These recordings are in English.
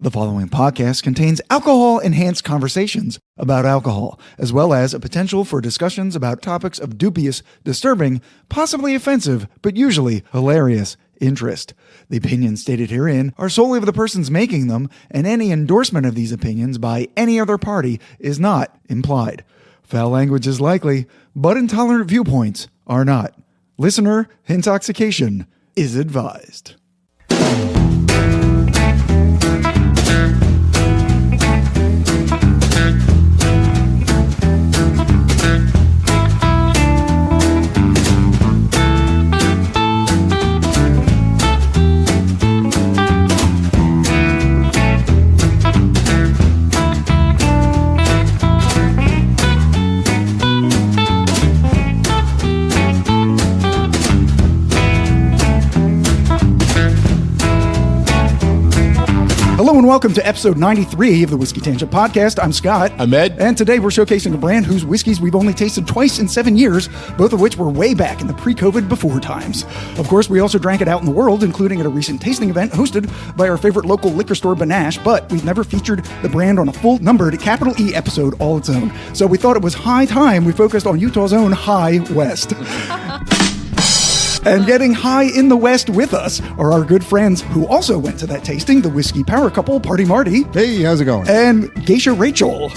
The following podcast contains alcohol-enhanced conversations about alcohol, as well as a potential for discussions about topics of dubious, disturbing, possibly offensive, but usually hilarious interest. The opinions stated herein are solely of the persons making them, and any endorsement of these opinions by any other party is not implied. Foul language is likely, but intolerant viewpoints are not. Listener intoxication is advised. Hello and welcome to episode 93 of the Whiskey Tangent Podcast. I'm Scott. I'm Ed. And today we're showcasing a brand whose whiskeys we've only tasted twice in 7 years, both of which were way back in the pre-COVID before times. Of course, we also drank it out in the world, including at a recent tasting event hosted by our favorite local liquor store, Banache, but we've never featured the brand on a full numbered capital E episode all its own. So we thought it was high time we focused on Utah's own High West. And getting high in the West with us are our good friends who also went to that tasting, the whiskey power couple, Party Marty. Hey, how's it going? And Geisha Rachel.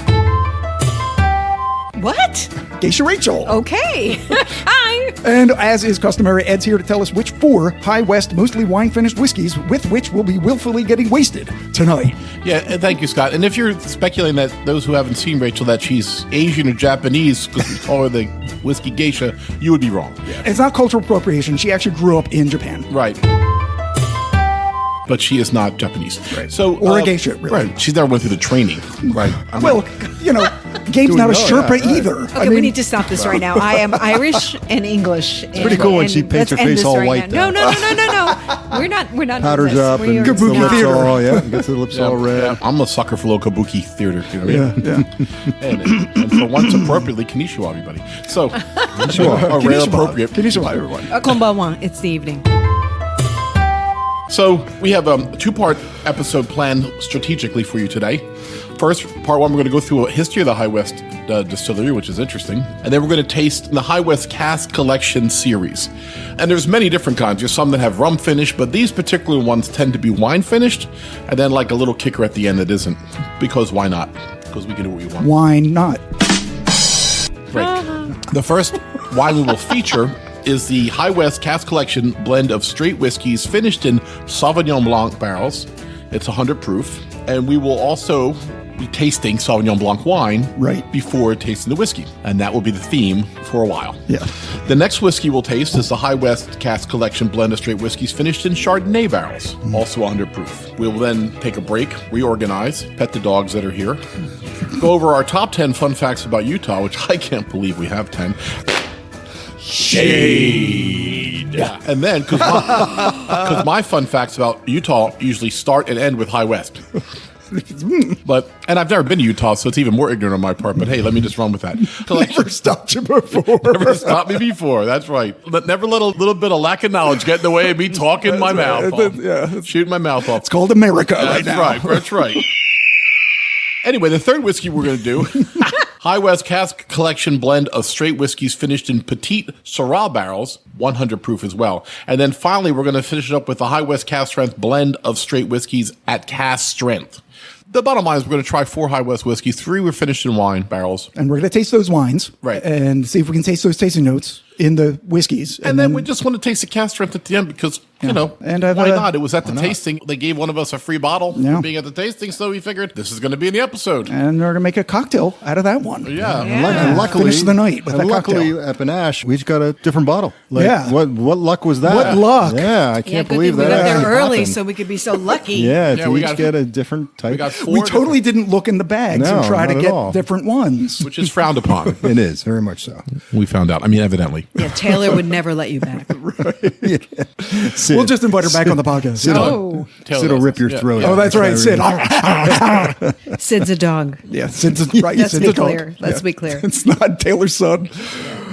What? Geisha Rachel. Okay. Hi. And as is customary, Ed's here to tell us which 4 High West, mostly wine-finished whiskeys with which we'll be willfully getting wasted tonight. Yeah, thank you, Scott. And if you're speculating that those who haven't seen Rachel, that she's Asian or Japanese because we call her the whiskey geisha, you would be wrong. Yeah. It's not cultural appropriation. She actually grew up in Japan. Right. But she is not Japanese. Right. So, or a geisha, really. Right. She's never went through the training. Right. Gabe's not a Sherpa either. Okay, we need to stop this right now. I am Irish and English. It's pretty cool when she paints her face all white. No. We're not. Powders up and gets the lips gets the lips all red. Yeah. I'm a sucker for little kabuki theater. You know what I mean? Yeah. and for once, appropriately, konnichiwa, everybody. So, a rare appropriate. Konnichiwa, everyone. Konbanwa. It's the evening. So we have a 2-part episode planned strategically for you today. First, part 1, we're going to go through a history of the High West distillery, which is interesting. And then we're going to taste the High West Cask Collection series. And there's many different kinds. There's some that have rum finish, but these particular ones tend to be wine finished. And then like a little kicker at the end that isn't. Because why not? Because we can do what we want. Why not? Right. The first wine we will feature is the High West Cask Collection blend of straight whiskeys finished in Sauvignon Blanc barrels. It's 100 proof. And we will also be tasting Sauvignon Blanc wine before tasting the whiskey. And that will be the theme for a while. Yeah. The next whiskey we'll taste is the High West Cask Collection blend of straight whiskeys finished in Chardonnay barrels, also 100 proof. We'll then take a break, reorganize, pet the dogs that are here, go over our top 10 fun facts about Utah, which I can't believe we have 10. Shade. Yeah. And then, because my fun facts about Utah usually start and end with High West. And I've never been to Utah, so it's even more ignorant on my part. But hey, let me just run with that. Never stopped you before. Never stopped me before. That's right. Never let a little bit of lack of knowledge get in the way of me talking my mouth off. Yeah. Shooting my mouth off. It's called America right now. That's right. That's right. Anyway, the third whiskey we're going to do, High West Cask Collection blend of straight whiskeys finished in Petite Sirah barrels, 100 proof as well. And then finally, we're going to finish it up with the High West Cask Strength blend of straight whiskeys at cask strength. The bottom line is we're going to try 4 High West whiskeys. 3 were finished in wine barrels. And we're going to taste those wines. Right. And see if we can taste those tasting notes in the whiskeys. And then we just want to taste the cask strength at the end because, you know, and why not? It was at the tasting. They gave one of us a free bottle for being at the tasting, so we figured this is going to be in the episode. And we're going to make a cocktail out of that one. Yeah. And luckily, finish the night with that cocktail. At Banache, we just got a different bottle. What luck was that? What luck? Yeah, I can't believe that. We got there early happened. So we could be so lucky. Yeah, we each get a different type. We got 4 We totally didn't look in the bags and try to get different ones. Which is frowned upon. It is, very much so. We found out. I mean, evidently. Yeah, Taylor would never let you back. We'll just invite her back on the podcast. Sid will rip your throat out. Oh, that's right, Sid. Sid's a dog. Yeah, Sid's right. Let's be clear. Let's be clear. It's not Taylor's son.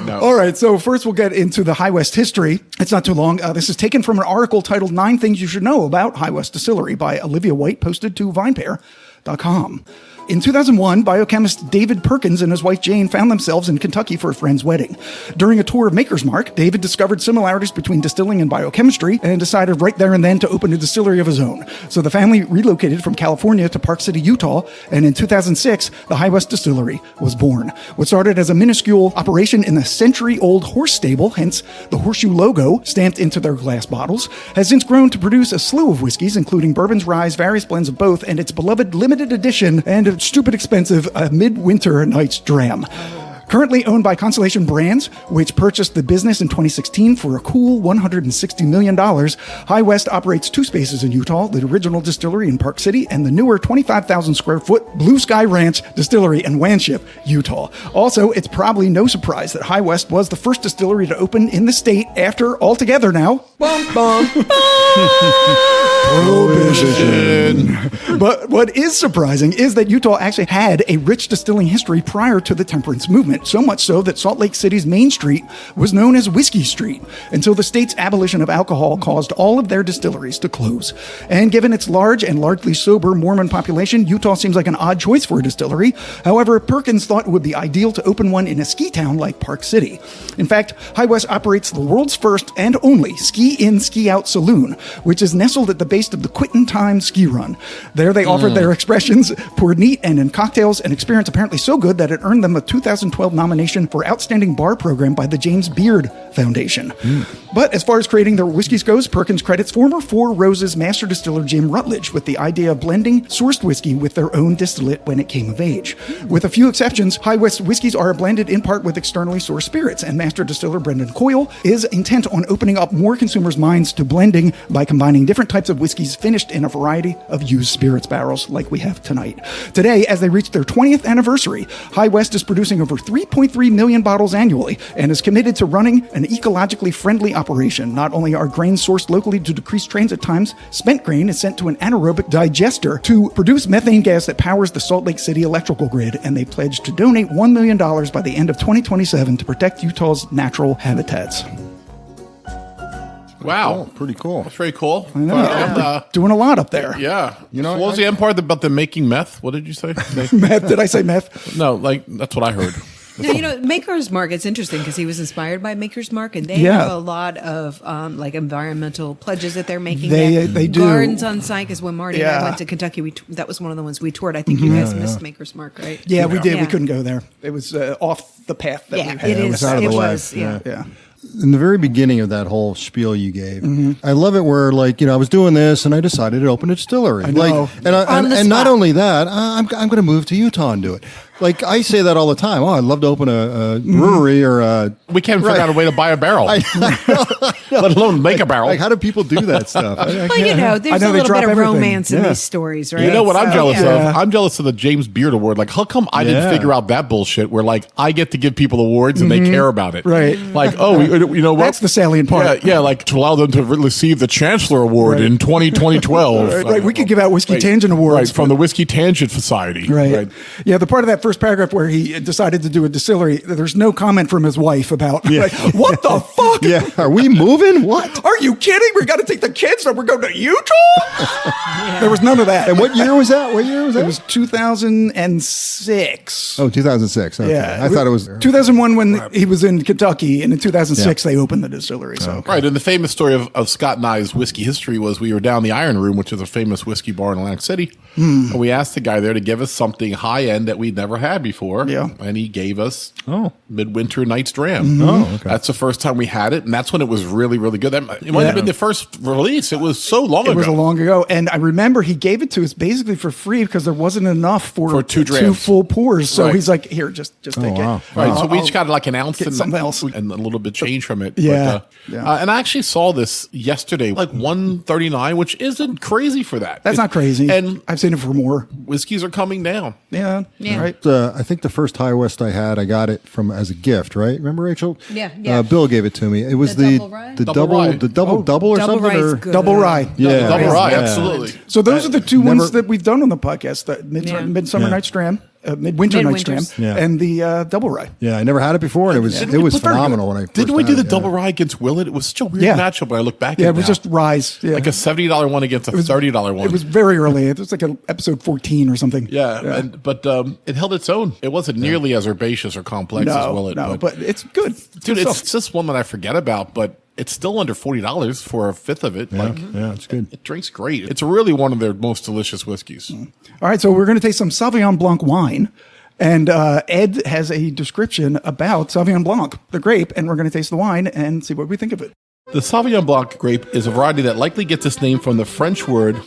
No. All right, so first we'll get into the High West history. It's not too long. This is taken from an article titled 9 Things You Should Know About High West Distillery by Olivia White, posted to vinepair.com. In 2001, biochemist David Perkins and his wife Jane found themselves in Kentucky for a friend's wedding. During a tour of Maker's Mark, David discovered similarities between distilling and biochemistry and decided right there and then to open a distillery of his own. So the family relocated from California to Park City, Utah, and in 2006, the High West Distillery was born. What started as a minuscule operation in a century-old horse stable, hence the horseshoe logo stamped into their glass bottles, has since grown to produce a slew of whiskeys, including bourbons, ryes, various blends of both, and its beloved limited edition and stupid expensive Midwinter Night's Dram. Currently owned by Constellation Brands, which purchased the business in 2016 for a cool $160 million, High West operates 2 spaces in Utah, the original distillery in Park City and the newer 25,000 square foot Blue Sky Ranch distillery in Wanship, Utah. Also, it's probably no surprise that High West was the first distillery to open in the state after, altogether now, Prohibition. But what is surprising is that Utah actually had a rich distilling history prior to the temperance movement, so much so that Salt Lake City's Main Street was known as Whiskey Street until the state's abolition of alcohol caused all of their distilleries to close. And given its large and largely sober Mormon population, Utah seems like an odd choice for a distillery. However, Perkins thought it would be ideal to open one in a ski town like Park City. In fact, High West operates the world's first and only ski-in, ski-out saloon, which is nestled at the base of the Quittin Time ski run. There they offered their expressions, poured neat and in cocktails, an experience apparently so good that it earned them a 2012 nomination for Outstanding Bar Program by the James Beard Foundation. But as far as creating their whiskeys goes, Perkins credits former Four Roses master distiller Jim Rutledge with the idea of blending sourced whiskey with their own distillate when it came of age. With a few exceptions, High West whiskeys are blended in part with externally sourced spirits, and master distiller Brendan Coyle is intent on opening up more consumers' minds to blending by combining different types of whiskeys finished in a variety of used spirits barrels like we have tonight. Today, as they reach their 20th anniversary, High West is producing over 3.3 million bottles annually and is committed to running an ecologically friendly operation. Not only are grains sourced locally to decrease transit times, spent grain is sent to an anaerobic digester to produce methane gas that powers the Salt Lake City electrical grid, and they pledge to donate $1 million by the end of 2027 to protect Utah's natural habitats. Wow. Oh, pretty cool. That's very cool. I know. Doing a lot up there. Yeah. You know, So what was the end part about the making meth? What did you say? Meth? Did I say meth? No, like, that's what I heard. No, Maker's Mark, it's interesting because he was inspired by Maker's Mark, and they Yeah. have a lot of like environmental pledges that they're making. They do. Gardens on site, because when Marty and Yeah. I went to Kentucky, that was one of the ones we toured. I think you guys missed Maker's Mark, right? Yeah, we did. Yeah. We couldn't go there. It was off the path that we had. it is. was out of It the way. was, yeah. Yeah. In the very beginning of that whole spiel you gave, I love it where, like, I was doing this and I decided to open a distillery. I know. Like, and not only that, I'm going to move to Utah and do it. Like, I say that all the time. Oh, I'd love to open a brewery or a... We can't figure out a way to buy a barrel, let alone make a barrel. Like, how do people do that stuff? Well, there's I know a they little drop bit of everything. romance in Yeah. these stories, right? You know what I'm jealous yeah. of? I'm jealous of the James Beard Award. Like, how come I didn't Yeah. figure out that bullshit where, like, I get to give people awards and they care about it? Right. Like, oh, you know what? That's the salient part. Yeah, like to allow them to receive the Chancellor Award Right. in 2012. Right, we could give out Whiskey Tangent Awards. Right, from the Whiskey Tangent Society. Right. Yeah, the part of that first paragraph where he decided to do a distillery, there's no comment from his wife about, like, what the fuck? Yeah. Are we moving? What? Are you kidding? We got to take the kids and we're going to Utah? There was none of that. And what year was that? What year was that? It was 2006. Oh, 2006. Okay. Yeah. I thought it was... 2001 when he was in Kentucky, and in 2006 they opened the distillery. So Right, and the famous story of Scott and I's whiskey history was we were down the Iron Room, which is a famous whiskey bar in Atlantic City, and we asked the guy there to give us something high-end that we'd never had before, and he gave us Midwinter Night's Dram. Oh, okay. That's the first time we had it, and that's when it was really, really good. It might have been the first release. It was so long ago. it was a long ago, and I remember he gave it to us basically for free because there wasn't enough for two two drams. full pours. So Right. he's like, "Here, just take wow. it." Right, so we I'll each got like an ounce get and something else. and a little bit change from it. Yeah, But, and I actually saw this yesterday, like 139, which isn't crazy for that. That's not crazy. And I've seen it for more. whiskeys are coming down. Yeah. Right. I think the first High West I had, I got it from as a gift, right? Remember, Rachel? Yeah. Bill gave it to me. It was The the double rye? the Double rye. double or Double something. rye is Or, good. Double rye. Yeah. Double rye, Yeah. absolutely. So those are the two Never- ones that we've done on the podcast: the Midsummer Yeah. Night's Dram Midwinter Night's Dram, Midwinters. Yeah. and the double rye. Yeah, I never had it before, and it was Didn't we put phenomenal when I first Didn't we had do the it, double rye against Willett? It was such a weird Yeah. matchup when I look back Yeah, at it was now. just ryes. Yeah. like a $70 one against a $30 one. It was very early. It was like episode 14 or something. yeah. But it held its own. It wasn't nearly as herbaceous or complex as Willett. No, but it's good. dude, good it's stuff. just one that I forget about, but it's still under $40 for a fifth of it. Like, Yeah, it's good. it drinks great. It's really one of their most delicious whiskeys. All right, so we're going to taste some Sauvignon Blanc wine. And Ed has a description about Sauvignon Blanc, the grape, and we're going to taste the wine and see what we think of it. The Sauvignon Blanc grape is a variety that likely gets its name from the French word,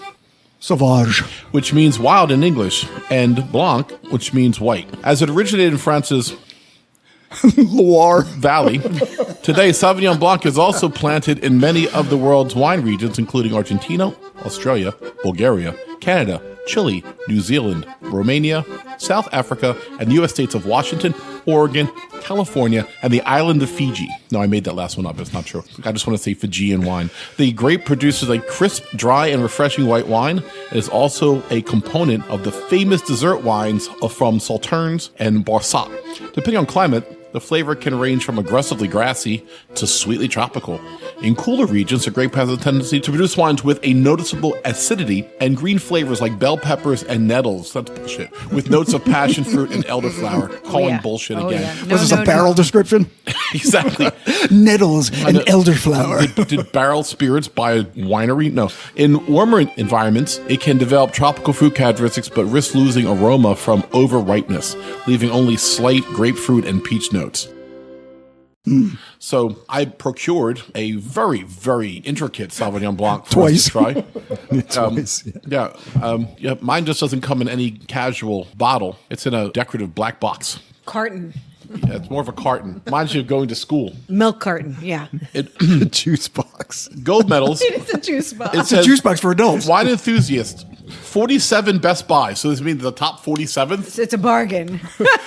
Sauvage. which means wild in English, and Blanc, which means white. As it originated in France's Loire. Valley, today Sauvignon Blanc is also planted in many of the world's wine regions, including Argentina, Australia, Bulgaria, Canada, Chile, New Zealand, Romania, South Africa, and the U.S. states of Washington, Oregon, California, and the island of Fiji. No, I made that last one up. It's not true. I just want to say Fijian wine. The grape produces a crisp, dry, and refreshing white wine. It is also a component of the famous dessert wines from Sauternes and Barsat. Depending on climate, the flavor can range from aggressively grassy to sweetly tropical. In cooler regions, the grape has a tendency to produce wines with a noticeable acidity and green flavors like bell peppers and nettles. That's bullshit. With notes of passion fruit and elderflower. Calling yeah. bullshit Oh, again. yeah. Was this a barrel description? Exactly. Nettles and know. elderflower. Did barrel spirits by a winery? No. In warmer environments, it can develop tropical fruit characteristics but risk losing aroma from overripeness, leaving only slight grapefruit and peach notes. So I procured a very, very intricate Sauvignon Blanc for us to try. Twice, Yeah, mine just doesn't come in any casual bottle. It's in a decorative black box. Carton. Yeah, it's more of a carton. Mine's you going to school. Milk carton. Yeah. It Juice box. gold medals. It's a juice box. It It's a says juice box for adults. wine enthusiast. 47 Best Buy. So this means the top 47th. It's a bargain.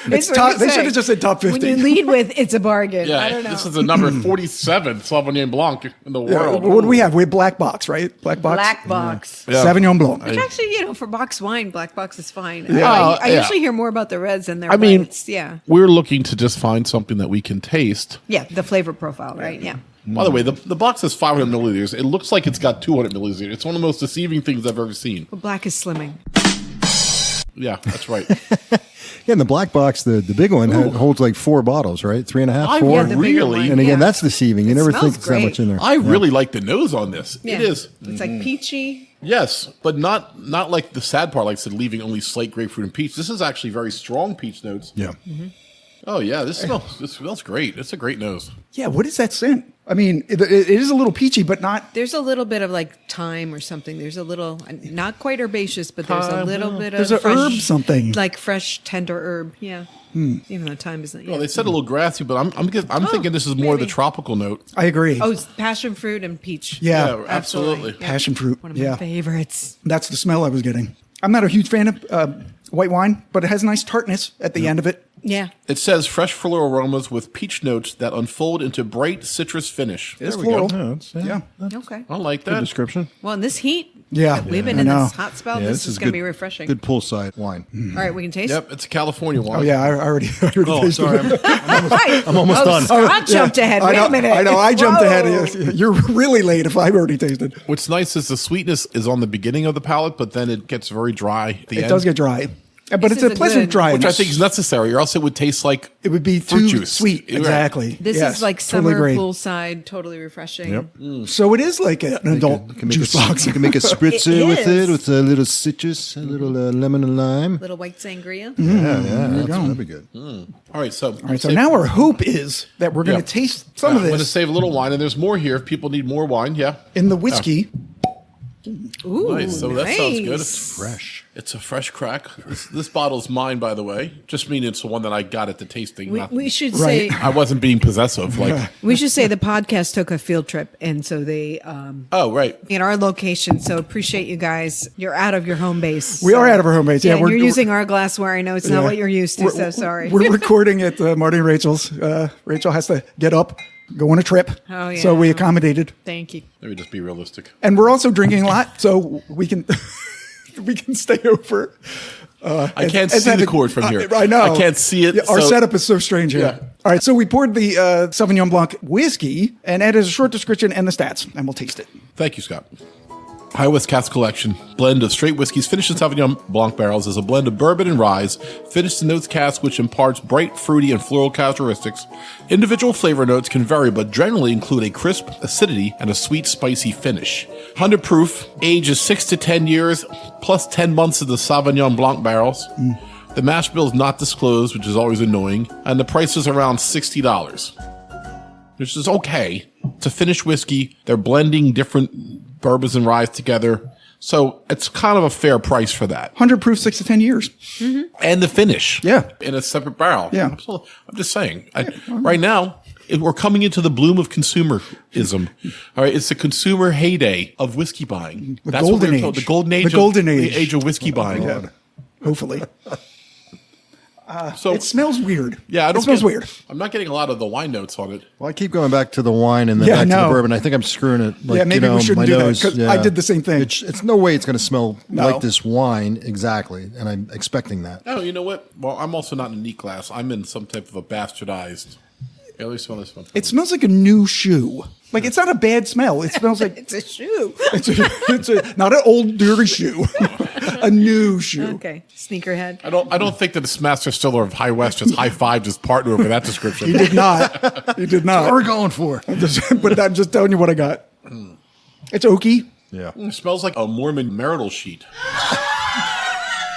It's top, they should have just said top 50. When you lead with, it's a bargain. Yeah, I don't know. this is the number 47 Sauvignon Blanc in the Yeah, world. what do we have? We have black box, right? Black box. Black box. Yeah. Sauvignon Blanc. Which actually, for box wine, black box is fine. Yeah. I Yeah. usually hear more about the reds than their I mean, whites. Yeah. we're looking to just find something that we can taste. Yeah, the flavor profile, right? Yeah. By the way, the box is 500 milliliters. It looks like it's got 200 milliliters. It's one of the most deceiving things I've ever seen. But black is slimming. Yeah, that's right. Yeah, and the black box, the big one, holds like 4 bottles, right? 3.5, I 4. Yeah, the bigger really? one. And again, Yeah. that's deceiving. You It never smells think it's that great. much in there. I really like the nose on this. Yeah. It is. It's like peachy. Yes, but not like the sad part, like I said, leaving only slight grapefruit and peach. This is actually very strong peach notes. Yeah. Oh, yeah, this smells great. It's a great nose. Yeah, what is that scent? I mean, it is a little peachy, but not. There's a little bit of like thyme or something. There's a little, not quite herbaceous, but there's a little bit There's of a fresh, herb something. like fresh tender herb. Yeah. Even though thyme isn't. Well, Yeah. they said a little grassy, but I'm thinking this is more the maybe. tropical note. I agree. Oh, it's passion fruit and peach. yeah, Yeah, absolutely. Yeah. passion fruit. One of my Yeah, favorites. that's the smell I was getting. I'm not a huge fan of white wine, but it has a nice tartness at the end of it. Yeah. It says fresh floral aromas with peach notes that unfold into bright citrus finish. It's There we go. floral. Yeah, Yeah. Okay. I like Good that. description. Well, in this heat, Yeah, we've been I in know. this hot spell. Yeah, this is going to be refreshing. Good poolside wine. All right, we can taste. Yep, it's a California wine. Oh yeah, I already tasted it. I'm almost done. Scott jumped ahead. Wait I know, a minute. I know. I jumped Whoa. ahead of you. You're really late if I've already tasted. What's nice is the sweetness is on the beginning of the palate, but then it gets very dry at the It end. does get dry, but This it's is a a pleasant good- dryness. which I think is necessary, or else it would taste like it would be fruit too juice. sweet. Right. Exactly. This Yes, is like totally summer agree. poolside, totally refreshing. Yep. So it is like an adult You can make juice a, box. You can make a spritzer It with is. it, with a little citrus, a little lemon and lime. Little white sangria. That'd be good. all right. So All right, so now our hope is that we're going to taste some of I'm going to this save a little wine, and there's more here if people need more wine. Yeah, in the whiskey. Ooh, nice. So that sounds good. nice. It's Fresh. It's a fresh crack. This bottle's mine, by the way. Just mean it's the one that I got at the tasting. We should Right. say I wasn't being possessive. Like, we should say the podcast took a field trip, and so they oh right. in our location. So appreciate you guys. You're out of your home base. We are out of our home base. Yeah, and you're using our glassware. I know it's not Yeah. what you're used to. So sorry. We're recording at Marty and Rachel's. Rachel has to get up, go on a trip. Oh, yeah. So we accommodated, Thank you. Let me just be realistic. and we're also drinking a lot, so we can we can stay over. I can't see the cord from here. I know. I can't see it. Yeah, our so- setup is so strange here. Yeah. All right, so we poured the Sauvignon Blanc whiskey and added a short description and the stats, and we'll taste it. Thank you, Scott. High West Cask Collection. Blend of straight whiskeys finished in Sauvignon Blanc barrels is a blend of bourbon and rye, finished in notes cask, which imparts bright, fruity, and floral characteristics. Individual flavor notes can vary, but generally include a crisp acidity and a sweet, spicy finish. 100 proof, age is 6 to 10 years, plus 10 months of the Sauvignon Blanc barrels. The mash bill is not disclosed, which is always annoying, and the price is around $60, which is okay. It's a finished whiskey. They're blending different bourbons and ryes together. So it's kind of a fair price for that. 100 proof, 6 to 10 years. And the finish. Yeah. In a separate barrel. Yeah. Absolutely. I'm just saying. Right now, we're coming into the bloom of consumerism. All right. It's the consumer heyday of whiskey buying. The That's golden what we're age. told. The golden age. The golden age. The age of whiskey buying. Yeah. Hopefully. So It smells weird. yeah, I don't It smells get- weird. I'm not getting a lot of the wine notes on it. Well, I keep going back to the wine and then Yeah, back to no. the bourbon. I think I'm screwing it. Like, Yeah, maybe we shouldn't my do that, nose, 'cause I did the same thing. It's no way it's going to smell No. like this wine exactly, and I'm expecting that. Oh, you know what? Well, I'm also not in a neat glass. I'm in some type of a bastardized. Yeah, let me smell this one. It smells like a new shoe. Like, it's not a bad smell. It smells like It's a shoe. it's not an old dirty shoe, a new shoe. Okay, sneakerhead. I don't think that this master distiller of High West just high-fived his partner over that description. He did not. He did not. What we're going for. But I'm just telling you what I got. It's oaky. Yeah. It smells like a Mormon marital sheet.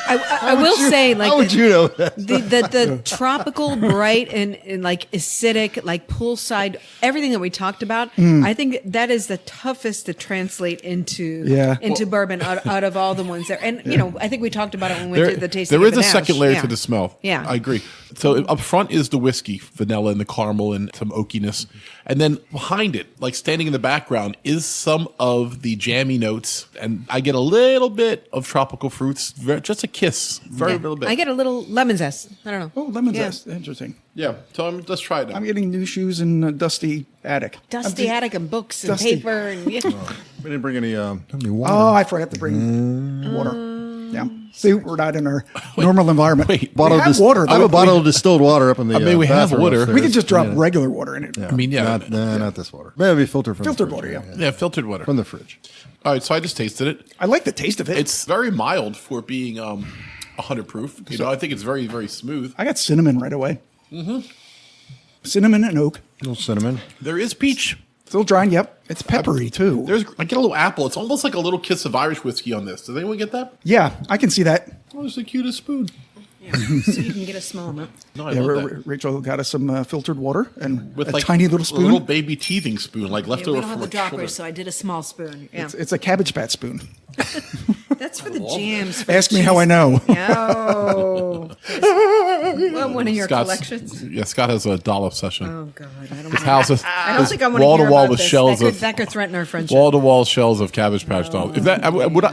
I will say, like, How would you know that? the tropical, bright, and like acidic, like poolside, everything that we talked about. I think that is the toughest to translate into bourbon out of all the ones there. And you know, I think we talked about it when we did the tasting. There of is a Grenache. second layer Yeah. to the smell. Yeah. I agree. So up front is the whiskey, vanilla and the caramel and some oakiness. And then behind it, like standing in the background, is some of the jammy notes. And I get a little bit of tropical fruits, just a kiss, very little bit. I get a little lemon zest. I don't know. Oh, lemon Yeah. zest. Interesting. Yeah, so let's try it now. I'm getting new shoes in a dusty attic. Dusty attic and books and Dusty. paper and We didn't bring any water. Oh, I forgot to bring water. Yeah. See, we're not in our normal environment. wait. We Bottle have of water. I have though. a bottle of distilled water up in the I mean, we have bathroom water. upstairs. We could just drop Yeah. regular water in it. Yeah. I mean, yeah. Not this water. Maybe filtered from Filtered the fridge. water, yeah. Yeah, filtered water. From the fridge. All right, so I just tasted it. I like the taste of it. It's very mild for being 100 proof. You know, I think it's very, very smooth. I got cinnamon right away. Cinnamon and oak. A little cinnamon. There is peach. Still drying. Yep. It's peppery too. I get a little apple. It's almost like a little kiss of Irish whiskey on this. Does anyone get that? Yeah, I can see that. Oh, it's the cutest spoon. so you can get a small amount. No, I Yeah, love that. Rachel got us some filtered water and With a like tiny little a spoon. little baby teething spoon, like Yeah, left we over don't have from the a children. droppers, so I did a small spoon. Yeah, It's a Cabbage Patch spoon. that's for the jams. For Ask the me how I cheese. know. Oh, well, one of your Scott's- collections. Yeah, Scott has a doll obsession. Oh God, I don't. His house is I don't think I want to wall hear to wall about with this. shells That could threaten our friendship. wall to wall shells of Cabbage Patch dolls. If that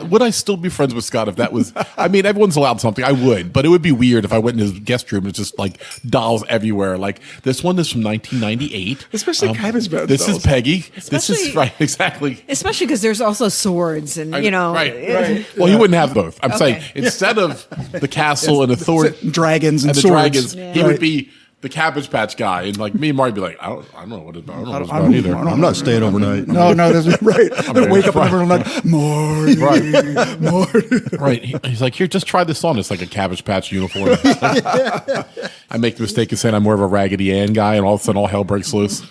would I still be friends with Scott if that was? I mean, everyone's allowed something. I would, but it would be weird if I went in his guest room and it's just like dolls everywhere. Like this one is from 1998. Especially Cabbage Patch This dolls. is Peggy. This is Especially- right, exactly. Especially because there's also swords and you know. right. Well, he wouldn't have both. I'm saying instead of the castle and authority Dragons and and the swords. dragons, Yeah. he Right. would be the Cabbage Patch guy, and like me and Marty would be like, I don't know what it's about. I don't know what it's I about don't- either. I don't- I'm not staying overnight. No, that's right. They wake up in the middle of the night. Marty, Right. Marty. Right. He's like, here, just try this on. It's like a Cabbage Patch uniform. I make the mistake of saying I'm more of a Raggedy Ann guy, and all of a sudden all hell breaks loose.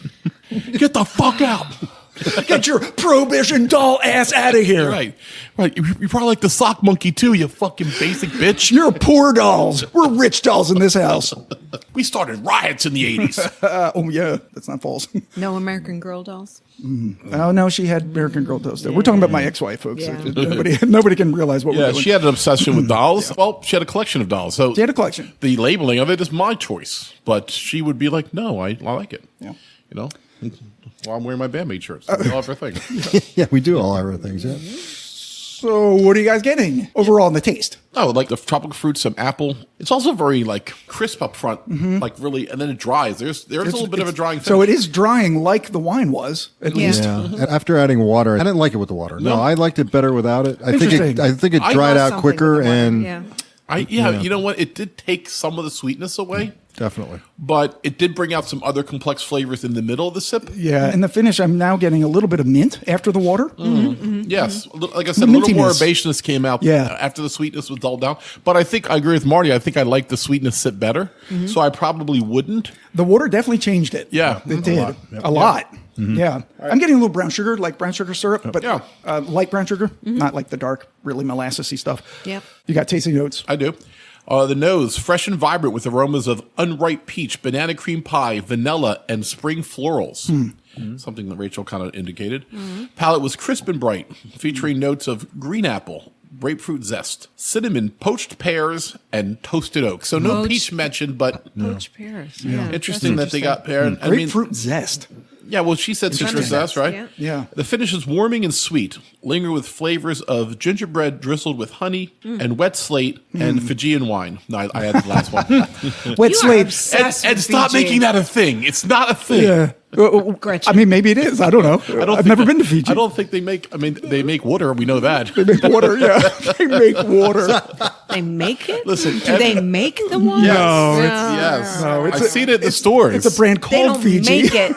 Get the fuck out. Get your prohibition doll ass out of here. Right. You probably like the sock monkey too, you fucking basic bitch. You're poor dolls. We're rich dolls in this house. We started riots in the 80s. Oh, yeah. That's not false. No American Girl dolls. Oh, no, she had American Girl dolls. We're talking about my ex-wife, folks. Yeah. Nobody can realize what we're Yeah, doing. she had an obsession with dolls. Well, she had a collection of dolls. So She had a collection. The labeling of it is my choice. But she would be like, no, I like it. Yeah. You know? Well, I'm wearing my bandmate shirts. We all have our thing. Yeah, we do all our things. Yeah. So what are you guys getting overall in the taste? Oh, like the tropical fruits, some apple. It's also very like crisp up front, like really, and then it dries. There's a little bit of a drying. So finish. it is drying like the wine was, at least. Yeah. And after adding water, I didn't like it with the water. No, I liked it better without it. I think Interesting. it I dried saw out something quicker with the water, and yeah. You know what? It did take some of the sweetness away. Definitely. But it did bring out some other complex flavors in the middle of the sip. Yeah. In the finish, I'm now getting a little bit of mint after the water. Yes. Like I said, a little more herbaceousness came out after the sweetness was dulled down. But I think I agree with Marty. I think I like the sweetness sip better. So I probably wouldn't. The water definitely changed it. Yeah. It did. A lot. Yeah. I'm getting a little brown sugar, like brown sugar syrup, but light brown sugar, not like the dark, really molassesy stuff. Yep. You got tasty notes. I do. The nose, fresh and vibrant with aromas of unripe peach, banana cream pie, vanilla, and spring florals. Something that Rachel kind of indicated. Palate was crisp and bright, featuring notes of green apple, grapefruit zest, cinnamon, poached pears, and toasted oak. So no peach mentioned, but poached pears. Yeah. Interesting that they got pear. Grapefruit zest. Yeah, well, she said citrus zest, right? Yeah. The finish is warming and sweet, linger with flavors of gingerbread drizzled with honey and wet slate and Fijian wine. No, I had the last one. Wet slate. And stop making that a thing. It's not a thing. Yeah. Gretchen. I mean, maybe it is. I don't know. I've never been to Fiji. I don't think they make. I mean, they make water. We know that. They make water. Yeah, they make water. They make it? Listen, do they make the water? Yes. No, I've seen it in the stores. It's a brand They called don't Fiji. make it.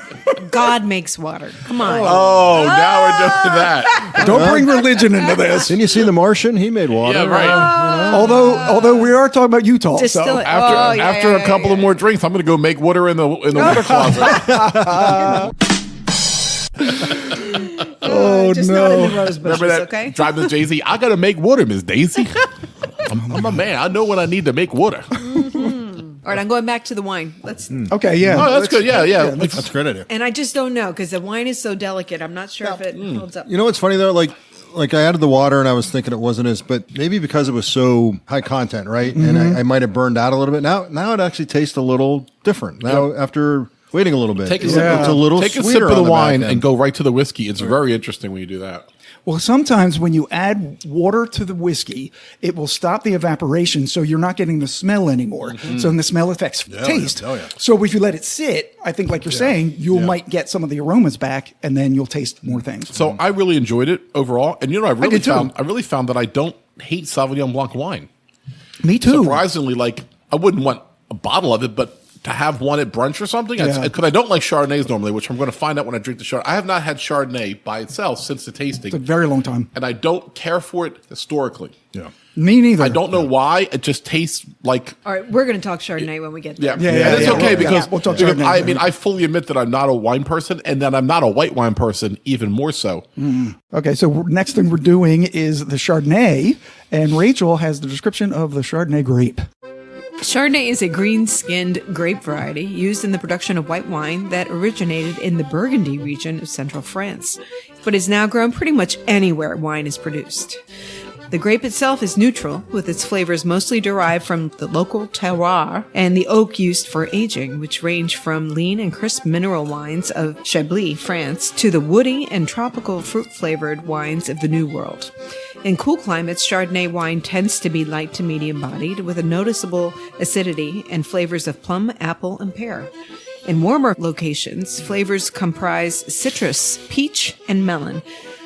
God makes water. Come on. Oh, now we're doing that. Don't bring religion into this. Didn't you see The Martian? He made water. Yeah, right. Although we are talking about Utah. Distill So it. After a couple of more drinks, I'm going to go make water in the water closet. Just not in the rose bushes, Remember that okay? driving Jay-Z? I got to make water, Miss Daisy. I'm a man. I know what I need to make water. All right, I'm going back to the wine. Let's. Okay, yeah. Oh, that's good. Yeah. That's a great idea. And I just don't know because the wine is so delicate. I'm not sure if it holds up. You know what's funny though? Like I added the water and I was thinking it wasn't as, but maybe because it was so high content, right? And I might have burned out a little bit. Now it actually tastes a little different. Now after waiting a little bit, Take a it's sip, a little take a sweeter sip of on the wine back and end. go right to the whiskey. It's very interesting when you do that. Well, sometimes when you add water to the whiskey, it will stop the evaporation, so you're not getting the smell anymore. So the smell affects taste. Oh, yeah. So if you let it sit, I think, like you're saying, you might get some of the aromas back, and then you'll taste more things. So I really enjoyed it overall. And you know, I really did too. found that I don't hate Sauvignon Blanc wine. Me too. Surprisingly, like I wouldn't want a bottle of it, but to have one at brunch or something, Yeah. because I don't like Chardonnays normally, which I'm going to find out when I drink the Chardonnay. I have not had Chardonnay by itself since the tasting, It's a very long time. and I don't care for it historically. Yeah. Me neither. I don't know why. It just tastes like. All right, we're going to talk Chardonnay when we get there. Yeah, Yeah, and it's yeah, okay yeah. because We'll talk because Chardonnay. I mean I fully admit that I'm not a wine person, and that I'm not a white wine person even more so. Okay, so next thing we're doing is the Chardonnay, and Rachel has the description of the Chardonnay grape. Chardonnay is a green-skinned grape variety used in the production of white wine that originated in the Burgundy region of central France, but is now grown pretty much anywhere wine is produced. The grape itself is neutral, with its flavors mostly derived from the local terroir and the oak used for aging, which range from lean and crisp mineral wines of Chablis, France, to the woody and tropical fruit-flavored wines of the New World. In cool climates, Chardonnay wine tends to be light to medium-bodied, with a noticeable acidity and flavors of plum, apple, and pear. In warmer locations, flavors comprise citrus, peach, and melon,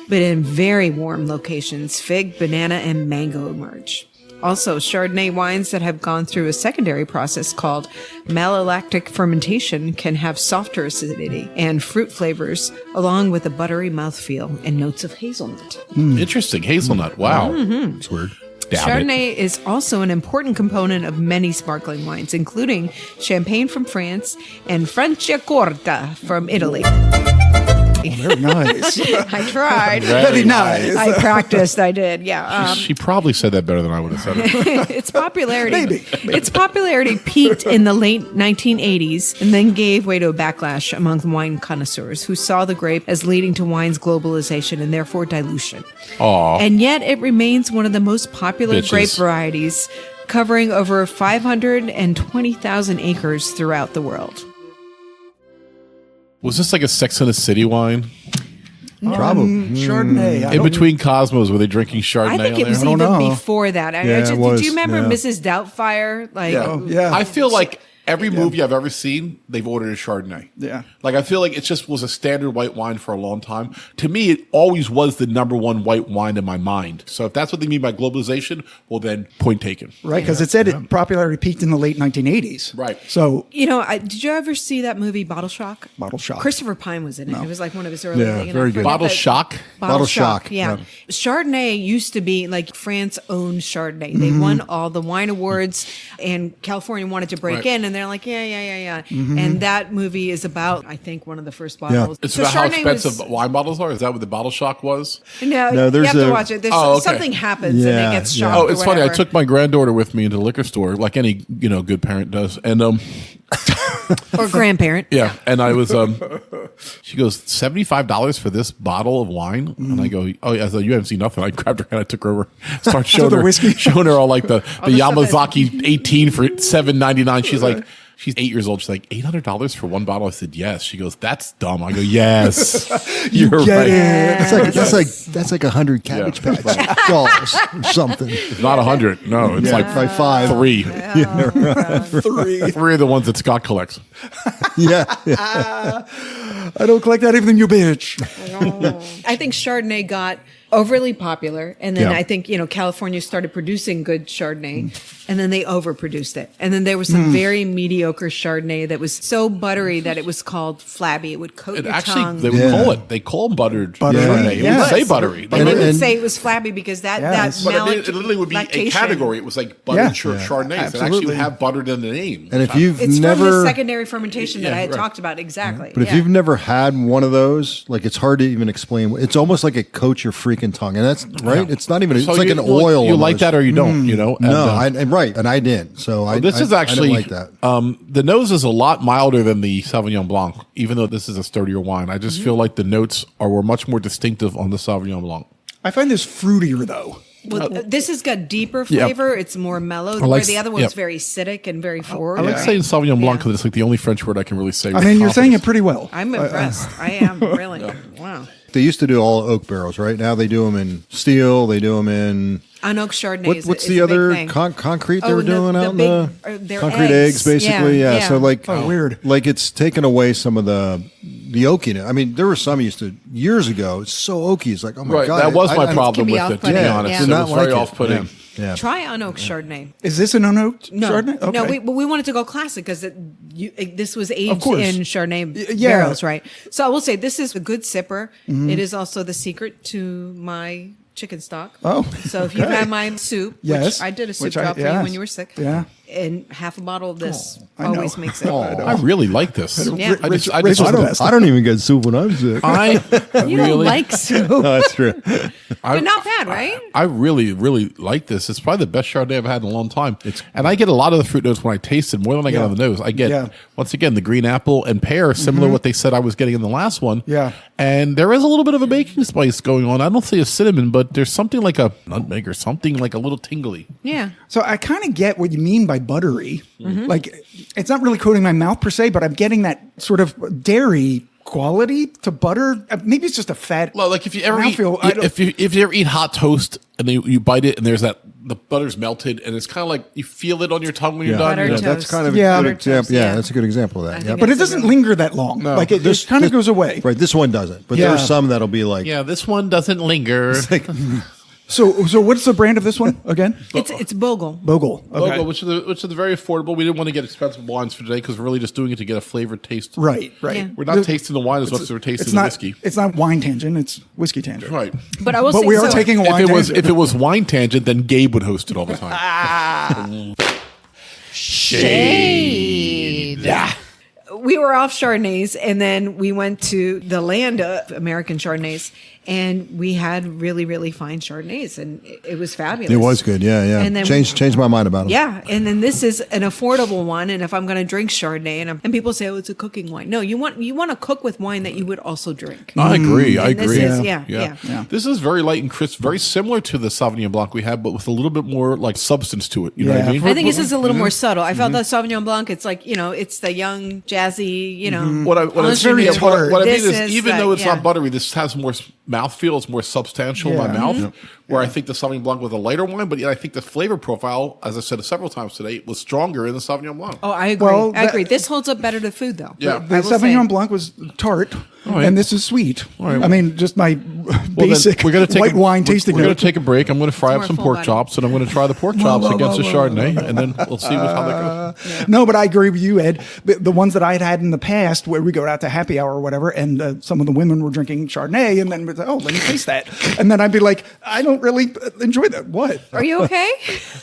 but in very warm locations, fig, banana, and mango emerge. Also, Chardonnay wines that have gone through a secondary process called malolactic fermentation can have softer acidity and fruit flavors, along with a buttery mouthfeel and notes of hazelnut. Interesting hazelnut. Wow, It's weird. Doubt it. Chardonnay is also an important component of many sparkling wines, including Champagne from France and Franciacorta from Italy. Very nice. I tried. Very nice. I practiced. I did. Yeah. She probably said that better than I would have said it. Its popularity. Maybe. Its popularity peaked in the late 1980s and then gave way to a backlash among wine connoisseurs who saw the grape as leading to wine's globalization and therefore dilution. Aw. And yet it remains one of the most popular Bitches. grape varieties, covering over 520,000 acres throughout the world. Was this like a Sex and the City wine? Probably. Chardonnay. I In don't- between Cosmos, were they drinking Chardonnay I think on it was there? even know. before that. Yeah, it was, Did you remember yeah. Mrs. Doubtfire? Like, Oh, yeah. I feel like every movie I've ever seen, they've ordered a Chardonnay. Yeah. Like, I feel like it just was a standard white wine for a long time. To me, it always was the number one white wine in my mind. So if that's what they mean by globalization, well, then point taken. Right, because it said it popularity peaked in the late 1980s. Right. So, Did you ever see that movie Bottle Shock? Bottle Shock. Christopher Pine was in it. It was like one of his early. Yeah, very good. Bottle Shock? Bottle Shock, Shock. Yeah. yeah. Chardonnay used to be like France owned Chardonnay. They won all the wine awards, and California wanted to break in, and they're like, yeah. And that movie is about, I think, one of the first bottles. It's So about how Chardonnay expensive wine bottles are? Is that what the Bottle Shock was? No, No, you there's have to a- watch it. There's okay. something happens and Yeah, it gets yeah. shocked. Oh, it's funny. I took my granddaughter with me into the liquor store, like any good parent does, and or grandparent. yeah, and I was she goes $75 for this bottle of wine, and I go, oh yeah, I thought you haven't seen nothing. I grabbed her hand, I took her over, started showing the her whiskey? showing her all like the stuff that- Yamazaki 18 for $7.99. She's like. She's 8 years old. She's like, $800 for one bottle? I said, yes. She goes, that's dumb. I go, yes. You're get right. it. That's like 100 Cabbage Patch dolls or something. It's not 100. No, it's Yeah, like by 5. 3. Three. 3 of the ones that Scott collects. Yeah. I don't collect that even, you bitch. I think Chardonnay got overly popular, and then Yeah. I think California started producing good Chardonnay, and then they overproduced it, and then there was some very mediocre Chardonnay that was so buttery that it was called flabby. It would coat It your actually, tongue. they would Yeah. call it. They call them buttered Buttery, Chardonnay. It yes. would say buttery. and they would And- say it was flabby because that Yes. But malate, it literally would be a lactation. category. It was like buttered Yeah. Chardonnays. It actually Absolutely. would have buttered in the name. And if you've It's from never, the secondary fermentation that Yeah, I had right. talked about. Exactly. but if you've never had one of those, like it's hard to even explain. It's almost like it coats your freaking tongue, and that's right. Yeah. It's not even. It's So like you- an well, oil. You like almost. that or you don't, And, No, right, and I didn't. So this is actually I didn't like that. The nose is a lot milder than the Sauvignon Blanc, even though this is a sturdier wine. I just feel like the notes were much more distinctive on the Sauvignon Blanc. I find this fruitier, though. Well, this has got deeper Yeah. flavor. It's more mellowed. I like where the other one's yeah. very acidic and very forward. I like saying Sauvignon Blanc because it's like the only French word I can really say. I mean, you're saying it pretty well. I'm impressed. I am really. Wow. They used to do all oak barrels, right? Now they do them in steel. They do them in Unoaked Chardonnay. what's is the a big other thing. concrete they Oh, were doing the out in big- the they're concrete eggs, basically. Yeah, Yeah. yeah. So like, Oh, weird. Like it's taken away some of the oakiness. I mean, there were some used to years ago. It's so oaky. It's like, oh my Right, god, that was my can problem be with it. To off-putting. be Yeah, honest, yeah. it Did not was very like it. off-putting. Yeah. Try Unoaked Chardonnay. Is this an unoaked No, Chardonnay? Okay. no, but we wanted to go classic because this was aged course. in Chardonnay yeah. barrels, right? So I will say this is a good sipper. It is also the secret to my chicken stock. Oh, so if you've had my soup, Yes. which I did a soup Which I- drop for you yes. when you were sick, Yeah. and half a bottle of this I know. always makes it. I really like this. Yeah. I just, I, Rich just, is the best. I don't even get soup when I'm sick. I You really don't like soup, No, that's true. but not bad, right? I really, really like this. It's probably the best Chardonnay I've had in a long time. And I get a lot of the fruit notes when I taste it, more than I get Yeah. on the nose. I get, Yeah. once again, the green apple and pear, similar to what they said I was getting in the last one. Yeah. And there is a little bit of a baking spice going on. I don't say a cinnamon, but there's something like a nutmeg or something like a little tingly. Yeah. So I kind of get what you mean by buttery. Like, it's not really coating my mouth per se, but I'm getting that sort of dairy quality to butter. Maybe it's just a fat. Well, like if you ever eat, mouthfeel. I don't- if you ever eat hot toast and then you bite it and there's that the butter's melted and it's kind of like you feel it on your tongue when you're done. Butter you know? toast. That's kind of Yeah. a good Butter toast, example. Yeah, yeah. that's a good example of that. I Yep. think but it That's a doesn't real- linger that long. Like, it just kind of goes away. Right, this one doesn't. But Yeah. there are some that'll be like, Yeah, this one doesn't linger. So what's the brand of this one again? It's Bogle. Bogle. Okay. Logo, which is very affordable. We didn't want to get expensive wines for today because we're really just doing it to get a flavored taste. Right. Yeah. We're not tasting the wine as much as we're tasting It's the not whiskey. It's not wine tangent. It's whiskey tangent. Right. But I will But say we are so- taking a wine tangent. If it was wine tangent, then Gabe would host it all the time. Shade. Yeah. We were off Chardonnays, and then we went to the land of American Chardonnays, and we had really, really fine Chardonnays, and it was fabulous. it was good. Yeah, yeah. And then Changed my mind about them. Yeah, and then this is an affordable one. And if I'm going to drink Chardonnay, and people say, "Oh, it's a cooking wine," no, you want to cook with wine that you would also drink. I agree. I And this agree. is- yeah. This is very light and crisp, very similar to the Sauvignon Blanc we had, but with a little bit more like substance to it. You know what Yeah. I mean? I think this is a little more subtle. I felt that Sauvignon Blanc, it's like, it's the young, jazzy, What I It's very mean, tart. what I mean This is, is even like- though it's yeah. not buttery, this has mouthfeel. It's more substantial in my mouth. Where I think the Sauvignon Blanc was a lighter wine, but yet I think the flavor profile, as I said several times today, was stronger in the Sauvignon Blanc. Oh, I agree. Well, I agree. This holds up better to food, though. Yeah. The I will say. Sauvignon Blanc was tart, and this is sweet. right. I mean, just my basic We're gonna take white wine tasting We're going note. to take a break. I'm going to fry up more some full pork body. chops, and I'm going to try the pork chops against the Chardonnay, and then we'll see how that goes. No, but I agree with you, Ed. The ones that I had in the past, where we go out to happy hour or whatever, and some of the women were drinking Chardonnay, and then we'd say, "Oh, let me taste that," and then I'd be like, "I don't really enjoy that." What? Are you okay?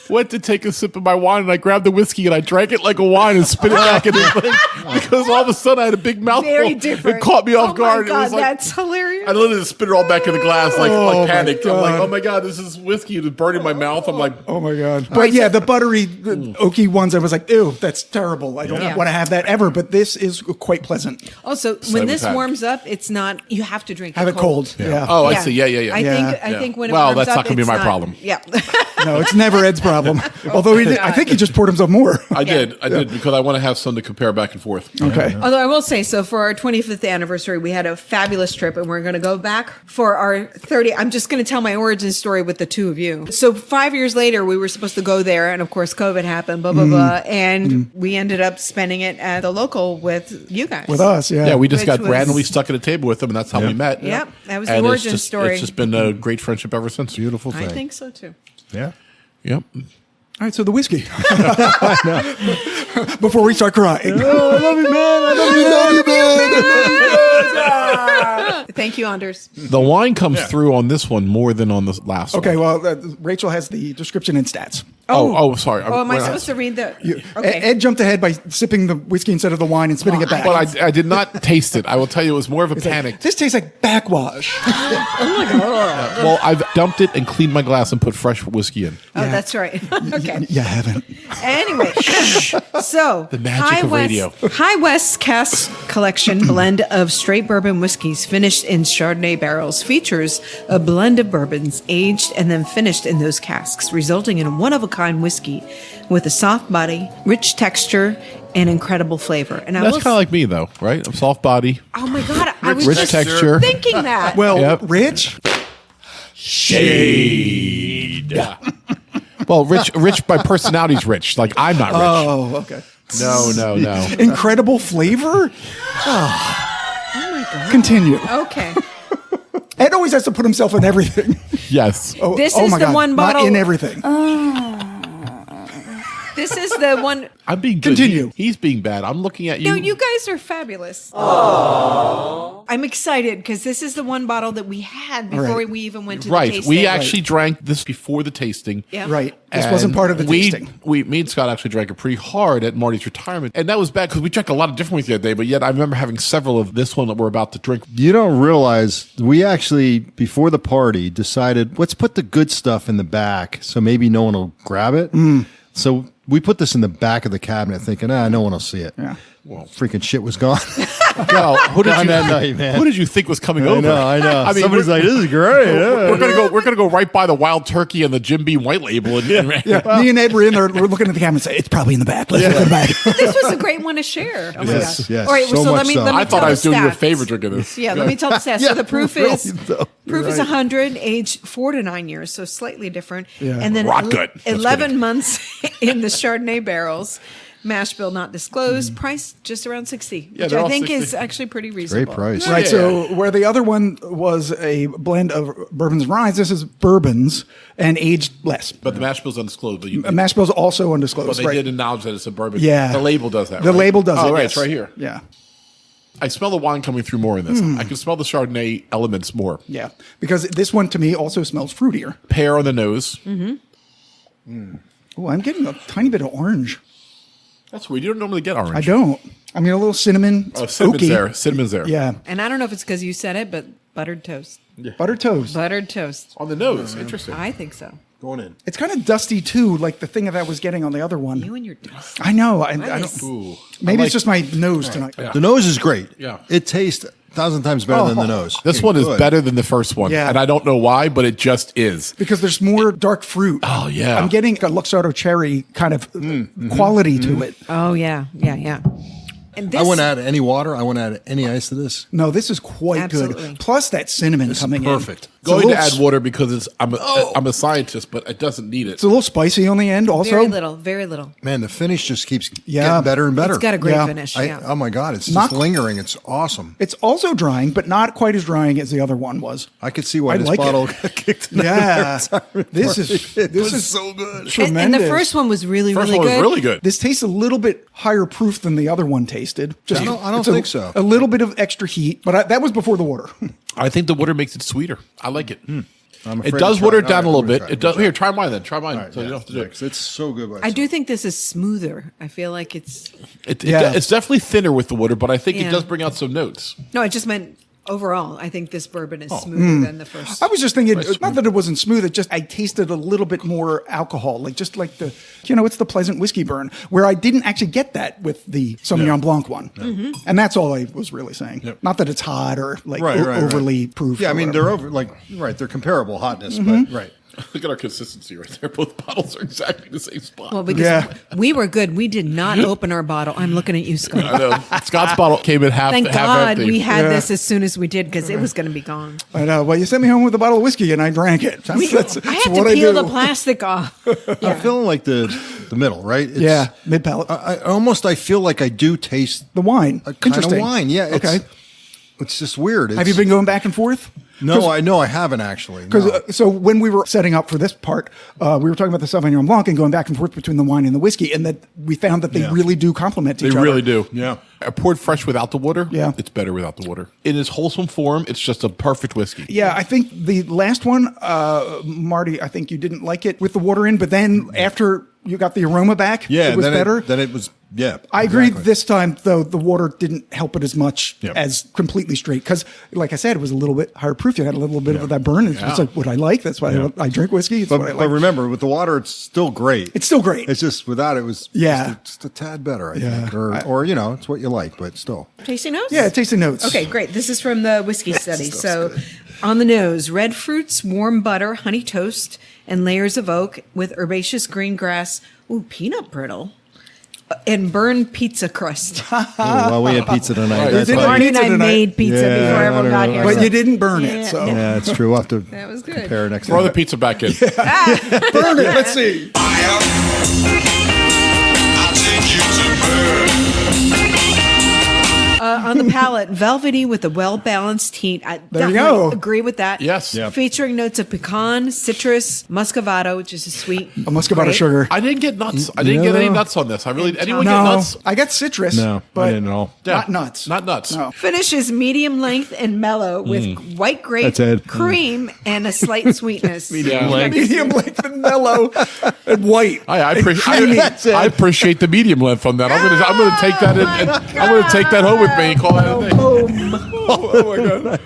Went to take a sip of my wine, and I grabbed the whiskey, and I drank it like a wine and spit it back in his thing, because all of a sudden I had a big mouthful. Very different. It caught me off guard. Oh my It was God, like, that's hilarious. I literally just spit it all back in the glass, like my panicked. I'm like, God. oh my God, this is whiskey. It was burning my mouth. I'm like, Oh my god! But yeah, the buttery, oaky ones, I was like, "Ew, that's terrible. I don't Yeah. want to have that ever." But this is quite pleasant. Also, when this with that. warms up, it's not. You have to drink Have it cold. Yeah. oh, I see. Yeah. I Yeah. think when it Well, warms that's up, not gonna be it's my problem. Yeah. No, it's never Ed's problem. Although I think he just poured himself more. I did because I want to have some to compare back and forth. Okay. Although I will say, so for our 25th anniversary, we had a fabulous trip, and we're going to go back for our 30. I'm just going to tell my origin story with the two of you. So 5 years later, we were supposed to go there, and of course, COVID happened. Blah blah blah, and we ended up spending it at the local with you guys. With us, yeah. Yeah, we just Which got was- randomly stuck at a table with them, and that's how we met. Yep, that was the And origin story. It's just been a great friendship ever since. Beautiful thing. I think so too. Yeah. Yep. All right, so the whiskey. Before we start crying. I love you, man. Thank you, Anders. The wine comes through on this one more than on the last one. Okay, well, Rachel has the description and stats. Sorry. Oh, am I supposed to read the? Okay. Ed jumped ahead by sipping the whiskey instead of the wine and spitting it back. But I did not taste it. I will tell you, it was more of a panic. This tastes like backwash. Well, I've dumped it and cleaned my glass and put fresh whiskey in. Oh, that's right. Okay. You haven't. Anyway, so The magic of radio. High West Cask Collection blend of straight bourbon whiskeys finished in Chardonnay barrels features a blend of bourbons aged and then finished in those casks, resulting in a one-of-a-kind whiskey with a soft body, rich texture, and incredible flavor. And That's kind of like me, though, right? I'm soft body, oh my god, I was rich just texture. thinking that. Well, Yep. Rich? Shade. Well, rich by personality's rich. Like, I'm not rich. Oh, okay. No. Incredible flavor? Oh my God. Continue. Okay. Ed always has to put himself in everything. Yes. Oh, This oh is my the God. one bottle- Not in everything. This is the one. I'm being good. Continue. He's being bad. I'm looking at you. No, you guys are fabulous. Aww. I'm excited because this is the one bottle that we had before Right. we even went to the Right. tasting. We actually drank this before the tasting. Yeah. Right. This And wasn't part of the tasting. Me and Scott actually drank it pretty hard at Marty's retirement. And that was bad because we drank a lot of different ones the other day, but yet I remember having several of this one that we're about to drink. You don't realize we actually, before the party, decided let's put the good stuff in the back so maybe no one will grab it. So we put this in the back of the cabinet thinking, no one will see it. Yeah. Well, freaking shit was gone. Well, who did you man. who did you think was coming I over? know. I mean, Somebody's like, this is great. Yeah. we're gonna go right by the Wild Turkey and the Jim Beam White Label. And, Yeah, me and Ed were in there. We're looking at the camera and say, it's probably in the back. Let's look in the back. This was a great one to share. Oh my Yes, gosh. yes, All right, so so let much me so. let me I thought tell I was the doing you a stats. favor drinking this. Yeah, let me tell the stats. Yeah, So the proof really, is though. proof is Right. 100, age 4 to 9 years, so slightly different. Yeah. And then Rot good. That's 11 good. months in the Chardonnay barrels. Mash bill not disclosed. Price just around 60, which they're I all think 60. is actually pretty reasonable. Great price. Right. So where the other one was a blend of bourbons and ryes, this is bourbons and aged less. But the mash bill's undisclosed. But, Mash bill's also undisclosed. but they right? did acknowledge that it's a bourbon. Yeah. The label does that. The right? label does Oh, it. right. yes. It's right here. Yeah. I smell the wine coming through more in this. I can smell the Chardonnay elements more. Yeah. Because this one to me also smells fruitier. Pear on the nose. Oh, I'm getting a tiny bit of orange. That's weird. You don't normally get orange. I don't. I mean, a little cinnamon. Oh, cinnamon's oaky. there. Cinnamon's there. Yeah. And I don't know if it's because you said it, but buttered toast. Buttered toast. Buttered toast. On the nose. Interesting. I think so. Going in. It's kind of dusty too, like the thing that I was getting on the other one. You and your dust. I know. I is- don't. Ooh. Maybe I like- it's just my nose tonight. The nose is great. Yeah. It tastes 1,000 times better than the nose. This one is Good. better than the first one. Yeah. And I don't know why, but it just is. Because there's more dark fruit. Oh, yeah. I'm getting a Luxardo cherry kind of quality to it. Oh, yeah. Yeah, yeah. And I wouldn't add any water. I wouldn't add any ice to this. No, this is quite Absolutely. good. Plus that cinnamon coming perfect. in. Going to add water because I'm a scientist, but it doesn't need it. It's a little spicy on the end also. Very little, very little. Man, the finish just keeps Yeah. getting better and better. It's got a great Yeah. finish. Oh my God, it's Not- just lingering. It's awesome. It's also drying, but not quite as drying as the other one was. I could see why I this like it. bottle got kicked. Yeah. This It is was so good. tremendous. And the first one was really, First really one good. was really good. This tastes a little bit higher proof than the other one tasted. I don't it's think so. A little bit of extra heat, but that was before the water. I think the water makes it sweeter. I like it. I'm It afraid does to water try it down a All little right, bit. I'm It gonna does. Here, try mine then. Try mine. All right, so you don't have to do it. 'cause it's so good. By I do itself. think this is smoother. I feel like it's Yeah. It's definitely thinner with the water, but I think Yeah. it does bring out some notes. no. I just meant overall. I think this bourbon is smoother than the first. I was just thinking, not that it wasn't smooth, it just, I tasted a little bit more alcohol, just like it's the pleasant whiskey burn, where I didn't actually get that with the Sauvignon Blanc one. And that's all I was really saying. Yep. Not that it's hot or Right. overly proof. Yeah, or I mean whatever. they're comparable hotness, Mm-hmm. but right. Look at our consistency right there. Both bottles are exactly the same spot. Well, because Yeah. we were good. We did not open our bottle. I'm looking at you, I Scott. know. Scott's bottle came in half Thank half God empty. we had Yeah. this as soon as we did because it was going to be gone. I know. Well, you sent me home with a bottle of whiskey and I drank it. I had to what peel do. the plastic off. I'm feeling like the middle, right? It's, Yeah, mid palate. I feel like I do taste The wine. a kind of Interesting. wine. Yeah. Okay. It's just weird. Have you been going back and forth? No, I haven't actually. Because No. so when we were setting up for this part, we were talking about the Sauvignon Blanc and going back and forth between the wine and the whiskey, and that we found that they Yeah. really do complement They each other. really do. Yeah. I poured fresh without the water. Yeah. It's better without the water. In its wholesome form, it's just a perfect whiskey. Yeah, I think the last one, Marty, I think you didn't like it with the water in, but then after you got the aroma back, Yeah, it was then better. Then it was, yeah. I agree. exactly. This time, though, the water didn't help it as much Yep. as completely straight. Because, like I said, it was a little bit higher proof. You had a little bit of that burn. It's Yeah. like what I like. That's why Yeah. I drink whiskey. It's what I But like. remember, with the water, it's still great. It's still great. It's just without it was Yeah. just a tad better, I Yeah. think. Or it's what you like, but still. Tasting notes? Yeah, tasting notes. Okay, great. This is from the whiskey study. So, on the nose, red fruits, warm butter, honey toast, and layers of oak with herbaceous green grass, peanut brittle, and burned pizza crust. Well, we had pizza tonight. Right. That's You did why- Marty and I Pizza tonight. made pizza Yeah, before I everyone don't got know. here. But so- you didn't burn it. So Yeah, it's true. We'll have to That was good. compare next Throw time. the pizza back in. burn it. Let's see. On the palate, velvety with a well-balanced heat. I There you definitely go. agree with that. Yes. Yeah. Featuring notes of pecan, citrus, muscovado, which is a sweet. A muscovado grape. sugar. I didn't get nuts. I didn't get any No. nuts on this. I really. Anyone get No, nuts? I got citrus. No, but I didn't at all. Not nuts. Not nuts. No. Finish is medium length and mellow with white grape, That's it. cream, and a slight sweetness. Medium length. Medium length and mellow and white. I That's it. appreciate the medium length on that. I'm gonna take that in, and I'm gonna take that home with me and call that a day. Oh my god.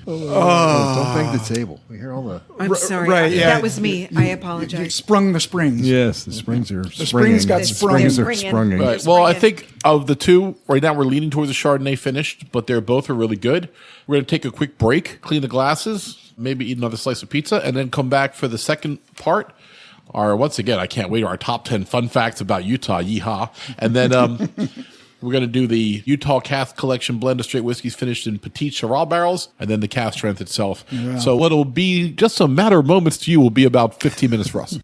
Don't bang the table. We hear all the. I'm sorry. right, yeah. That was me. I You apologize. sprung the springs. Yes, the springs are. The springs got sprung. Springs are Springing. sprunging. Right. Just Well, bring I it. think of the two right now, we're leaning towards the Chardonnay finished, but they're both are really good. We're gonna take a quick break, clean the glasses, maybe eat another slice of pizza, and then come back for the second part. Once again, I can't wait. Our top 10 fun facts about Utah. Yeehaw! And then we're going to do the Utah Cask Collection blend of straight whiskeys finished in Petite Sirah barrels, and then the cask strength itself. So what'll be just a matter of moments to you will be about 15 minutes for us.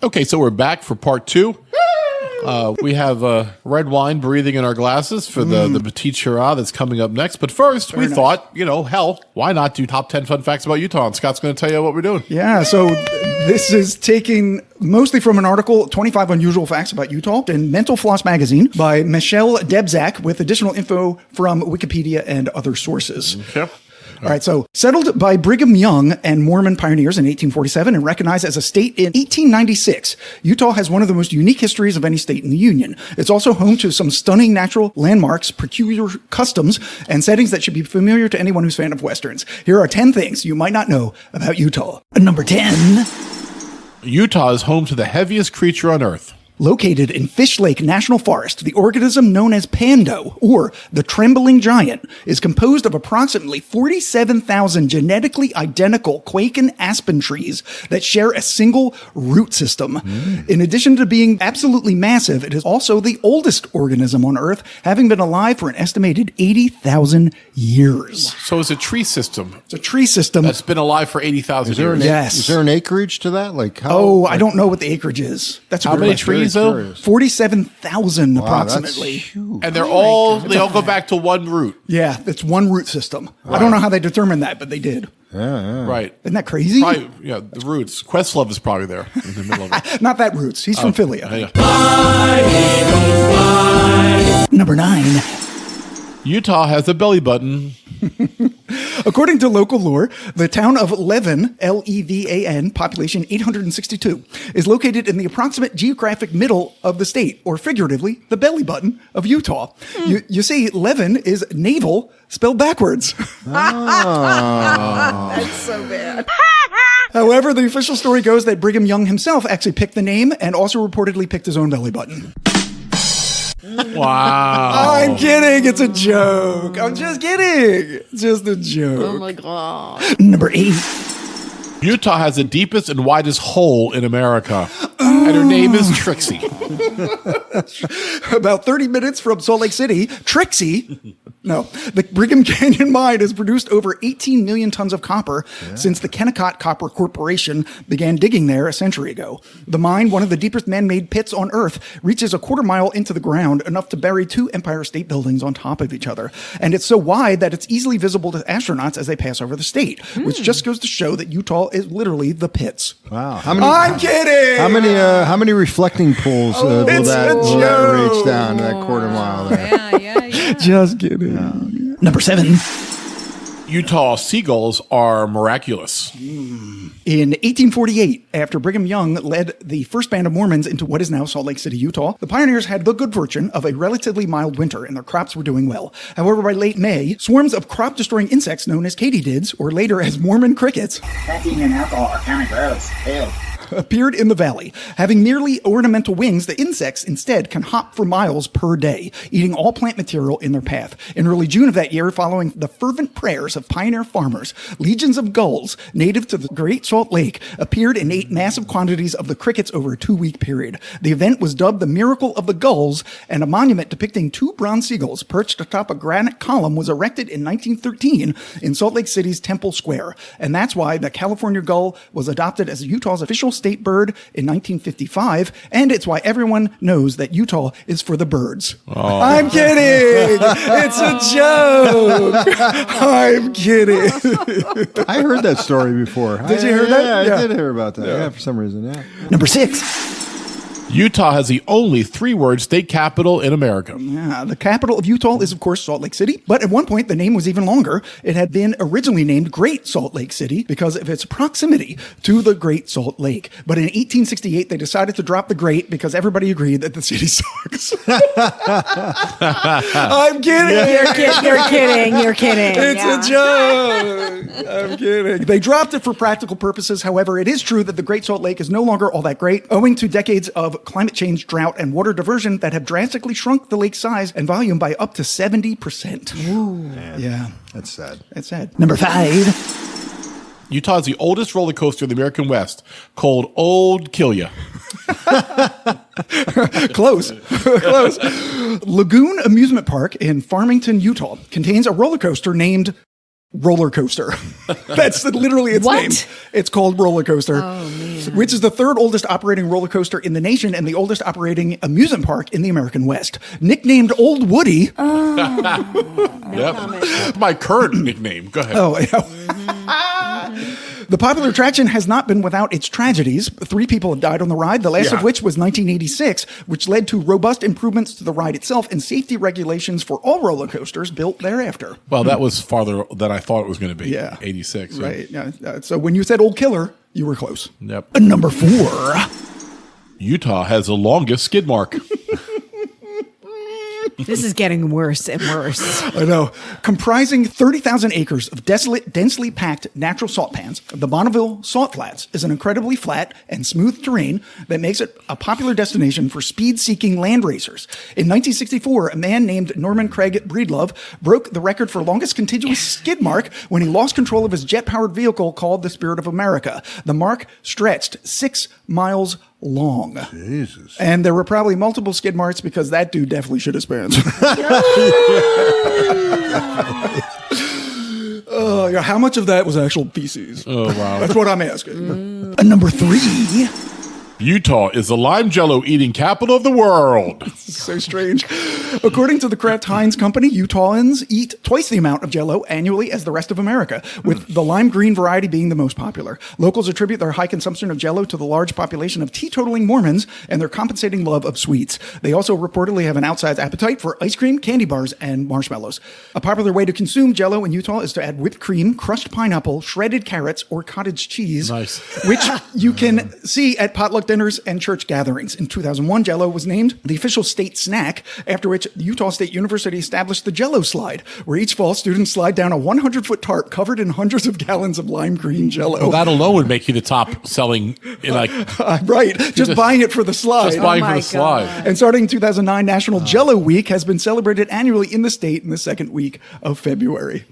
Okay, so we're back for part two. We have red wine breathing in our glasses for the Petite Sirah that's coming up next. But first, we thought, hell, why not do top 10 fun facts about Utah? And Scott's going to tell you what we're doing. Yeah, so this is taking mostly from an article, 25 Unusual Facts About Utah, in Mental Floss magazine by Michelle Debzak, with additional info from Wikipedia and other sources. Okay. All right, so settled by Brigham Young and Mormon pioneers in 1847 and recognized as a state in 1896, Utah has one of the most unique histories of any state in the Union. It's also home to some stunning natural landmarks, peculiar customs, and settings that should be familiar to anyone who's a fan of Westerns. Here are 10 things you might not know about Utah. Number 10. Utah is home to the heaviest creature on Earth. Located in Fish Lake National Forest, the organism known as Pando, or the trembling giant, is composed of approximately 47,000 genetically identical quake and aspen trees that share a single root system. In addition to being absolutely massive, it is also the oldest organism on Earth, having been alive for an estimated 80,000 years. So it's a tree system. It's a tree system. That's been alive for 80,000 years. Yes. Is there an acreage to that? I don't know what the acreage is. That's a How good many question. trees, though? 47,000 Wow, approximately. that's huge. And they all go back to one root. Yeah, it's one root system. I don't know how they determined that, but they did. Right. Isn't that crazy? Probably, the roots. Questlove is probably there in the middle of it. Not that roots. He's from Philly. I think. Yeah. Number 9. Utah has a belly button. According to local lore, the town of Levan, Levan, population 862, is located in the approximate geographic middle of the state, or figuratively, the belly button of Utah. You see, Levan is navel spelled backwards. That's so bad. However, the official story goes that Brigham Young himself actually picked the name and also reportedly picked his own belly button. Wow. I'm kidding. It's a joke. I'm just kidding. It's just a joke. Oh my God. Number 8. Utah has the deepest and widest hole in America. And her name is Trixie. About 30 minutes from Salt Lake City, Trixie, the Brigham Canyon mine has produced over 18 million tons of copper since the Kennecott Copper Corporation began digging there a century ago. The mine, one of the deepest man-made pits on Earth, reaches a quarter mile into the ground, enough to bury 2 Empire State Buildings on top of each other. And it's so wide that it's easily visible to astronauts as they pass over the state, which just goes to show that Utah is literally the pits. Wow. I'm kidding! How many reflecting pools will that reach down to that quarter mile there? Yeah. Just kidding. Number 7. Utah seagulls are miraculous. In 1848, after Brigham Young led the first band of Mormons into what is now Salt Lake City, Utah, the pioneers had the good fortune of a relatively mild winter and their crops were doing well. However, by late May, swarms of crop-destroying insects known as katydids, or later as Mormon crickets, caffeine and alcohol are kind of gross. Ew. appeared in the valley. Having merely ornamental wings, the insects instead can hop for miles per day, eating all plant material in their path. In early June of that year, following the fervent prayers of pioneer farmers, legions of gulls, native to the Great Salt Lake, appeared and ate massive quantities of the crickets over a 2-week period. The event was dubbed the Miracle of the Gulls, and a monument depicting 2 bronze seagulls perched atop a granite column was erected in 1913 in Salt Lake City's Temple Square. And that's why the California gull was adopted as Utah's official state bird in 1955, and it's why everyone knows that Utah is for the birds. Oh. I'm kidding! It's a joke! I'm kidding. I heard that story before. Did you hear that? Yeah, I did hear about that. Yeah, for some reason, yeah. Number 6. Utah has the only 3-word state capital in America. Yeah, the capital of Utah is, of course, Salt Lake City. But at one point, the name was even longer. It had been originally named Great Salt Lake City because of its proximity to the Great Salt Lake. But in 1868, they decided to drop the Great because everybody agreed that the city sucks. I'm kidding. You're kidding. It's a joke. I'm kidding. They dropped it for practical purposes. However, it is true that the Great Salt Lake is no longer all that great, owing to decades of climate change, drought, and water diversion that have drastically shrunk the lake's size and volume by up to 70%. Ooh. Yeah. That's sad. That's sad. Number 5. Utah is the oldest roller coaster in the American West, called Old Kill Ya. Close. Close. Lagoon Amusement Park in Farmington, Utah contains a roller coaster named roller coaster. That's literally its What? name. It's called Roller Coaster, which is the third oldest operating roller coaster in the nation and the oldest operating amusement park in the American West. Nicknamed Old Woody. Yep. My current nickname. Go ahead. Oh, yeah. The popular attraction has not been without its tragedies. 3 people have died on the ride, the last of which was 1986, which led to robust improvements to the ride itself and safety regulations for all roller coasters built thereafter. Well, that was farther than I thought it was going to be. Yeah. 86. Yeah. Right. Yeah. So when you said Old Killer, you were close. Yep. Number 4. Utah has the longest skid mark. This is getting worse and worse. I know. Comprising 30,000 acres of desolate, densely packed natural salt pans, the Bonneville Salt Flats is an incredibly flat and smooth terrain that makes it a popular destination for speed-seeking land racers. In 1964, a man named Norman Craig Breedlove broke the record for longest continuous skid mark when he lost control of his jet-powered vehicle called the Spirit of America. The mark stretched 6 miles long. Jesus. And there were probably multiple skid marks because that dude definitely should have spent. Yeah, how much of that was actual feces? Oh, wow. That's what I'm asking. Number 3. Utah is the lime jello eating capital of the world. So strange. According to the Kraft Heinz Company, Utahns eat twice the amount of Jell-O annually as the rest of America, with the lime green variety being the most popular. Locals attribute their high consumption of Jell-O to the large population of teetotaling Mormons and their compensating love of sweets. They also reportedly have an outsized appetite for ice cream, candy bars, and marshmallows. A popular way to consume Jell-O in Utah is to add whipped cream, crushed pineapple, shredded carrots, or cottage cheese, Nice. which you can see at potluck dinners and church gatherings. In 2001, Jell-O was named the official state snack, after which Utah State University established the Jell-O slide, where each fall students slide down a 100-foot tarp covered in hundreds of gallons of lime green Jell-O. Well, that alone would make you the top selling, Right, just buying it for the slide. just buying Oh for my the slide. God. And starting in 2009, National Jell-O Week has been celebrated annually in the state in the second week of February.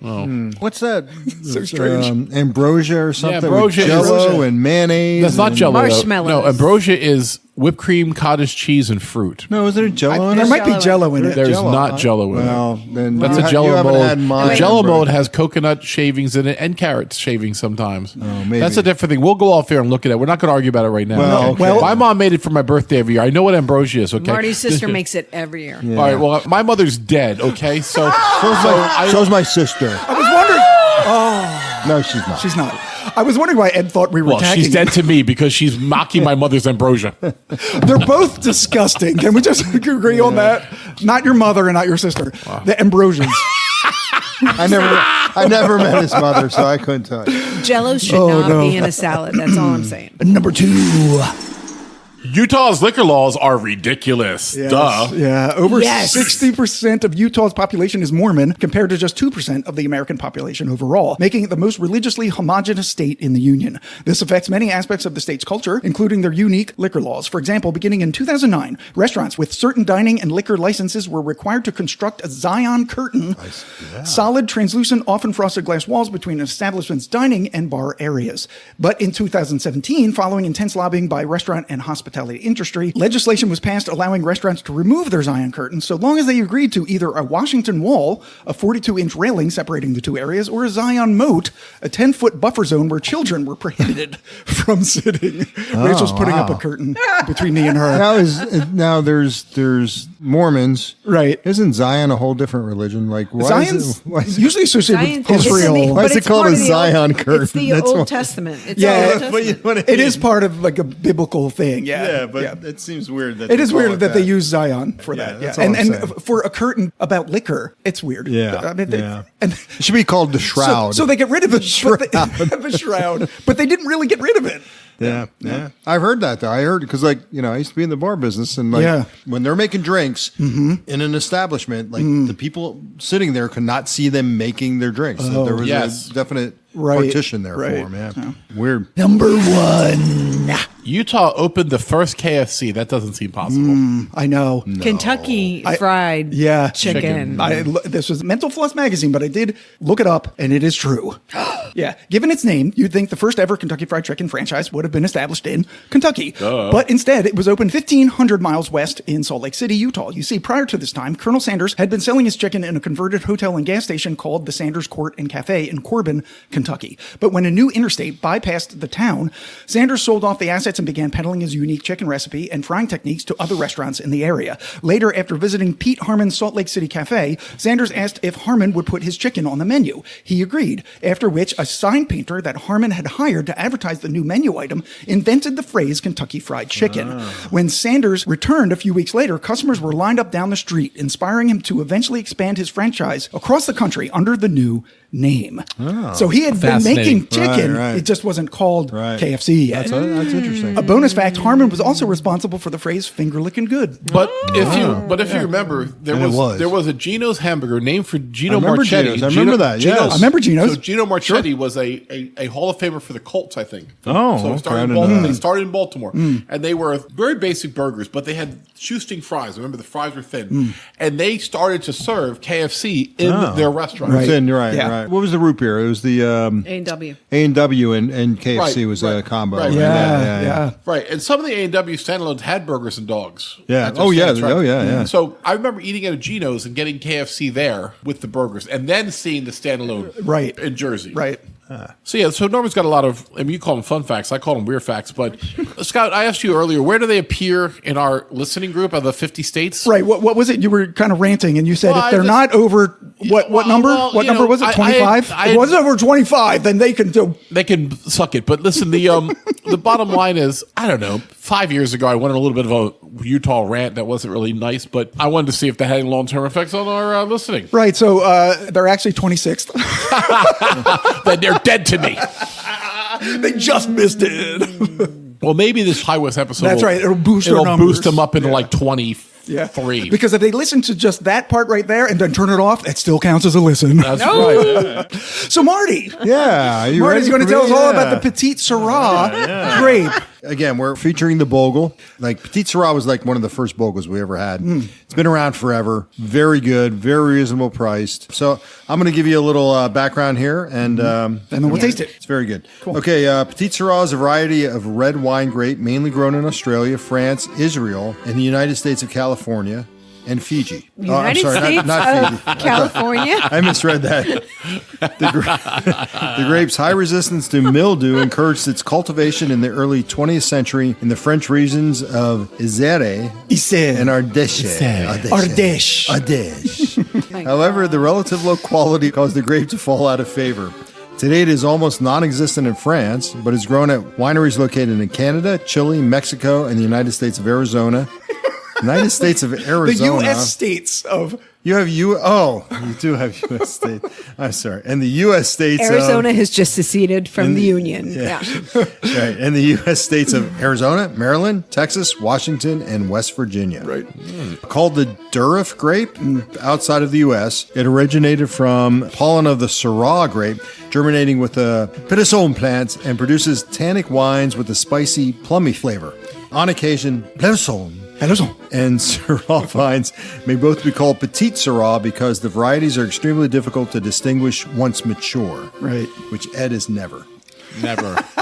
What's that? So strange. Ambrosia or something? ambrosia with is- Jell-O and mayonnaise. That's not and- jello. though. Marshmallows. No, ambrosia is whipped cream, cottage cheese, and fruit. No, is there Jell-O in There it? might be Jell-O. Jell-O in it. There's Jell-O. not jello in it. Well, then That's you a jello haven't mold. had mine, The jello bro. mold has coconut shavings in it and carrot shavings sometimes. maybe. That's a different thing. We'll go off here and look at it. We're not going to argue about it right now. Well, okay. Well- my mom made it for my birthday every year. I know what ambrosia is. Okay, Marty's sister makes it every year. All right. Well, my mother's dead. Okay, so So's my sister. I was wondering. No, she's not. She's not. I was wondering why Ed thought we were well, tagging. she's dead to me because she's mocking my mother's ambrosia. They're both disgusting. Can we just agree on that? Not your mother and not your sister. The Ambrosians. I never met his mother, so I couldn't tell you. Jell-O should not be in a salad. That's all I'm saying. Number 2. Utah's liquor laws are ridiculous. Yes. Duh. Yeah, over Yes. 60% of Utah's population is Mormon, compared to just 2% of the American population overall, making it the most religiously homogenous state in the Union. This affects many aspects of the state's culture, including their unique liquor laws. For example, beginning in 2009, restaurants with certain dining and liquor licenses were required to construct a Zion curtain, solid, translucent, often frosted glass walls between an establishment's dining and bar areas. But in 2017, following intense lobbying by restaurant and hospitality industry, legislation was passed allowing restaurants to remove their Zion curtains so long as they agreed to either a Washington wall, a 42-inch railing separating the two areas, or a Zion moat, a 10-foot buffer zone where children were prohibited from sitting. Rachel's putting up a curtain between me and her. Now there's Mormons, Right. Isn't Zion a whole different religion? Like why Zion's why is it, usually associated with It's in the- Israel. Why is but it it's called part a of the Zion curtain? It's the That's Old why- Testament. It's Yeah, the Old Testament. It is part of like a biblical thing. Yeah, it seems weird that It is weird that they use Zion for Yeah, that. that's Yeah. all And I'm saying. for a curtain about liquor, it's weird. Yeah, I mean, yeah. And It should be called the shroud. So they get rid of it. Shroud. The shroud. But they didn't really get rid of it. Yeah. I've heard that though. I heard because I used to be in the bar business and when they're making drinks in an establishment, the people sitting there could not see them making their drinks. So there was Yes. a definite partition there for them. Yeah. Weird. Number 1. Utah opened the first KFC. That doesn't seem possible. I know. Kentucky Fried Chicken. This was Mental Floss magazine, but I did look it up, and it is true. Yeah. Given its name, you'd think the first ever Kentucky Fried Chicken franchise would have been established in Kentucky. But instead, it was opened 1,500 miles west in Salt Lake City, Utah. You see, prior to this time, Colonel Sanders had been selling his chicken in a converted hotel and gas station called the Sanders Court and Cafe in Corbin, Kentucky. But when a new interstate bypassed the town, Sanders sold off the assets and began peddling his unique chicken recipe and frying techniques to other restaurants in the area. Later, after visiting Pete Harmon's Salt Lake City Cafe, Sanders asked if Harmon would put his chicken on the menu. He agreed, after which a sign painter that Harmon had hired to advertise the new menu item invented the phrase Kentucky Fried Chicken. When Sanders returned a few weeks later, customers were lined up down the street, inspiring him to eventually expand his franchise across the country under the new name. So he had been making chicken. Right. It just wasn't called KFC yet. That's interesting. A bonus fact, Harmon was also responsible for the phrase finger licking good. But if you remember, there was a Geno's hamburger named for Geno Marchetti. Geno's. I remember that. Yes. I remember Geno's. So Geno Marchetti was a Hall of Famer for the Colts, I think. Oh, so they started in Baltimore, and they were very basic burgers, but they had shoestring fries. Remember, the fries were thin, and they started to serve KFC in their restaurant. Right. What was the root beer? It was the A&W. A&W and KFC was a combo. Right. Yeah. Right, and some of the A&W standalones had burgers and dogs. Yeah. Yeah. So I remember eating at a Geno's and getting KFC there with the burgers, and then seeing the standalone in Jersey. Right. So Norman's got a lot of, you call them fun facts, I call them weird facts, but Scott, I asked you earlier, where do they appear in our listening group of the 50 states? Right. What was it? You were kind of ranting, and you said if they're not over, what number? What number was it? 25? If it was over 25, then they can do. They can suck it. But listen, the bottom line is, I don't know, 5 years ago, I went on a little bit of a Utah rant that wasn't really nice, but I wanted to see if that had any long-term effects on our listening. Right. So they're actually 26th. Then they're dead to me. They just missed it. Well, maybe this High West episode. That's right. It'll boost our numbers. Boost them up into like 23. Because if they listen to just that part right there and then turn it off, it still counts as a listen. That's right. So Marty. Yeah. Marty's going to tell us all about the Petite Sirah grape. Again, we're featuring the bogle. Like Petite Sirah was like one of the first bogles we ever had. It's been around forever. Very good, very reasonable priced. So I'm going to give you a little background here, and then we'll taste it. It's very good. Cool. Okay, Petite Sirah is a variety of red wine grape mainly grown in Australia, France, Israel, and the United States of California. And Fiji. United States not Fiji. California. I misread that. The grape's high resistance to mildew encouraged its cultivation in the early 20th century in the French regions of Isère and Ardèche. However, the relative low quality caused the grape to fall out of favor. Today, it is almost non-existent in France, but is grown at wineries located in Canada, Chile, Mexico, and the United States of Arizona. United States of Arizona. The U.S. states of... You do have U.S. states. I'm sorry. And the U.S. states Arizona has just seceded from the Union. Yeah. Right. And the U.S. states of Arizona, Maryland, Texas, Washington, and West Virginia. Right. Called the Durif grape outside of the U.S., it originated from pollen of the Syrah grape, germinating with the pitosome plants, and produces tannic wines with a spicy, plummy flavor. On occasion, pitosome and Syrah vines may both be called Petite Sirah because the varieties are extremely difficult to distinguish once mature. Right. Which Ed is never. Ever.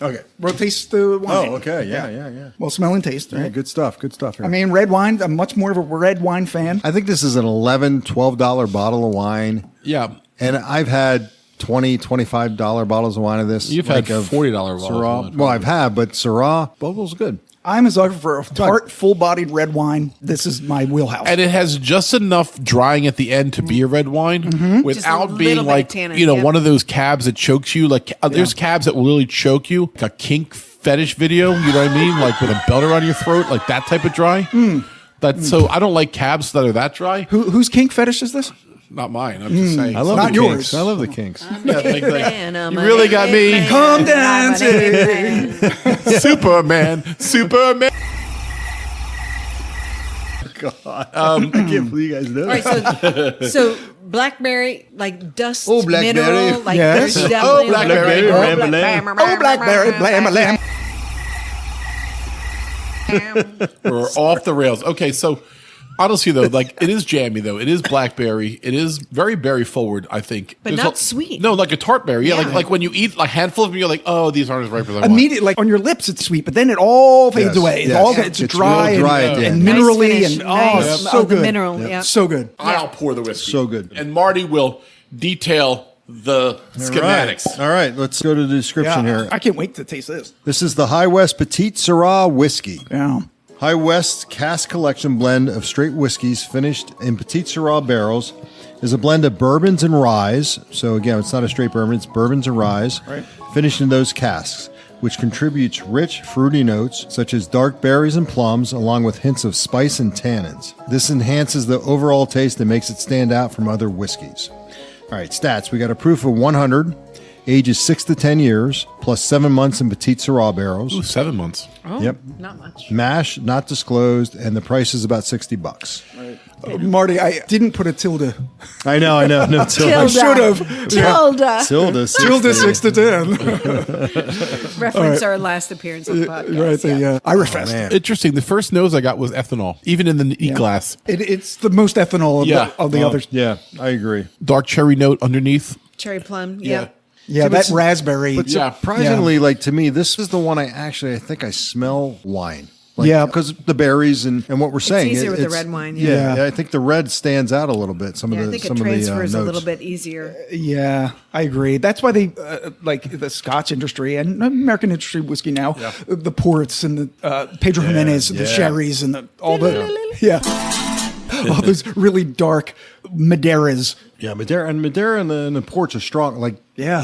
Okay. We'll taste the wine. Oh, okay. Yeah. Well, smell and taste. Right? Yeah, good stuff. I mean, red wine, I'm much more of a red wine fan. I think this is an $11, $12 bottle of wine. Yeah. And I've had $20, $25 bottles of wine of this. You've had $40 bottles of wine. Well, I've had, but Syrah, bogle's good. I'm a sucker for a tart, full-bodied red wine. This is my wheelhouse. And it has just enough drying at the end to be a red wine without being like, tannin, one of those cabs that chokes you. Like there's cabs that will really choke you. Like a kink fetish video, you know what I mean? Like with a belt around your throat, like that type of dry. So I don't like cabs that are that dry. Whose kink fetish is this? Not mine. I'm just saying. I love not the yours. kinks. I love the kinks. You really got me. Come dancing. Superman. God. I can't believe you guys know All right, so blackberry, like dust blackberry. mineral, like Yes. there's definitely blackberry, blackberry, blam, blam. We're off the rails. Okay, so honestly though, like it is jammy though. It is blackberry. It is very berry forward, I think. But There's not sweet. No, like a tart berry. Yeah, Yeah. like when you eat like handful of them, you're like, oh, these aren't as ripe as I want. Immediately, like on your lips, it's sweet, but then it all fades Yes, away. yes. It's It's dry, real dry and, at the and end. minerally, Nice finish. and Nice. so The good. mineral, yeah. So good. I'll pour the whiskey. So good. And Marty will detail the schematics. All right, let's go to the description Yeah, here. I can't wait to taste this. This is the High West Petite Sirah whiskey. Yeah. High West Cask Collection blend of straight whiskeys finished in Petite Sirah barrels is a blend of bourbons and ryes. So again, it's not a straight bourbon, it's bourbons and ryes Right. finished in those casks, which contributes rich, fruity notes such as dark berries and plums, along with hints of spice and tannins. This enhances the overall taste and makes it stand out from other whiskeys. All right, stats. We got a proof of 100, ages 6 to 10 years, plus 7 months in Petite Sirah barrels. Ooh, 7 months. Oh, Yep. not much. Mash, not disclosed, and the price is about $60. Marty, I didn't put a tilde. I know. No, I should have. Tilde. Tilde. Tilde 6 to 10. Reference our last appearance on the podcast. Right, the Irish Fest. man. Interesting. The first nose I got was ethanol, even in the e-glass. It's the most ethanol of Yeah. the others. Yeah, I agree. Dark cherry note underneath. Cherry plum. Yeah. Yeah. Yeah, but that it's- raspberry. But Yeah. surprisingly, like to me, this is the one I think I smell wine. Like, Yeah. because the berries and what we're saying. easier with the it's- red wine, Yeah. yeah. I think the red stands out a little bit. Some Yeah, of I the think it some transfers of the a little notes. bit easier. Yeah, I agree. That's why they like the Scotch industry and American industry whiskey now, the ports and the Pedro Jimenez, the yeah. sherries and all those really dark Madeiras. Yeah, Madeira and the porch are strong, like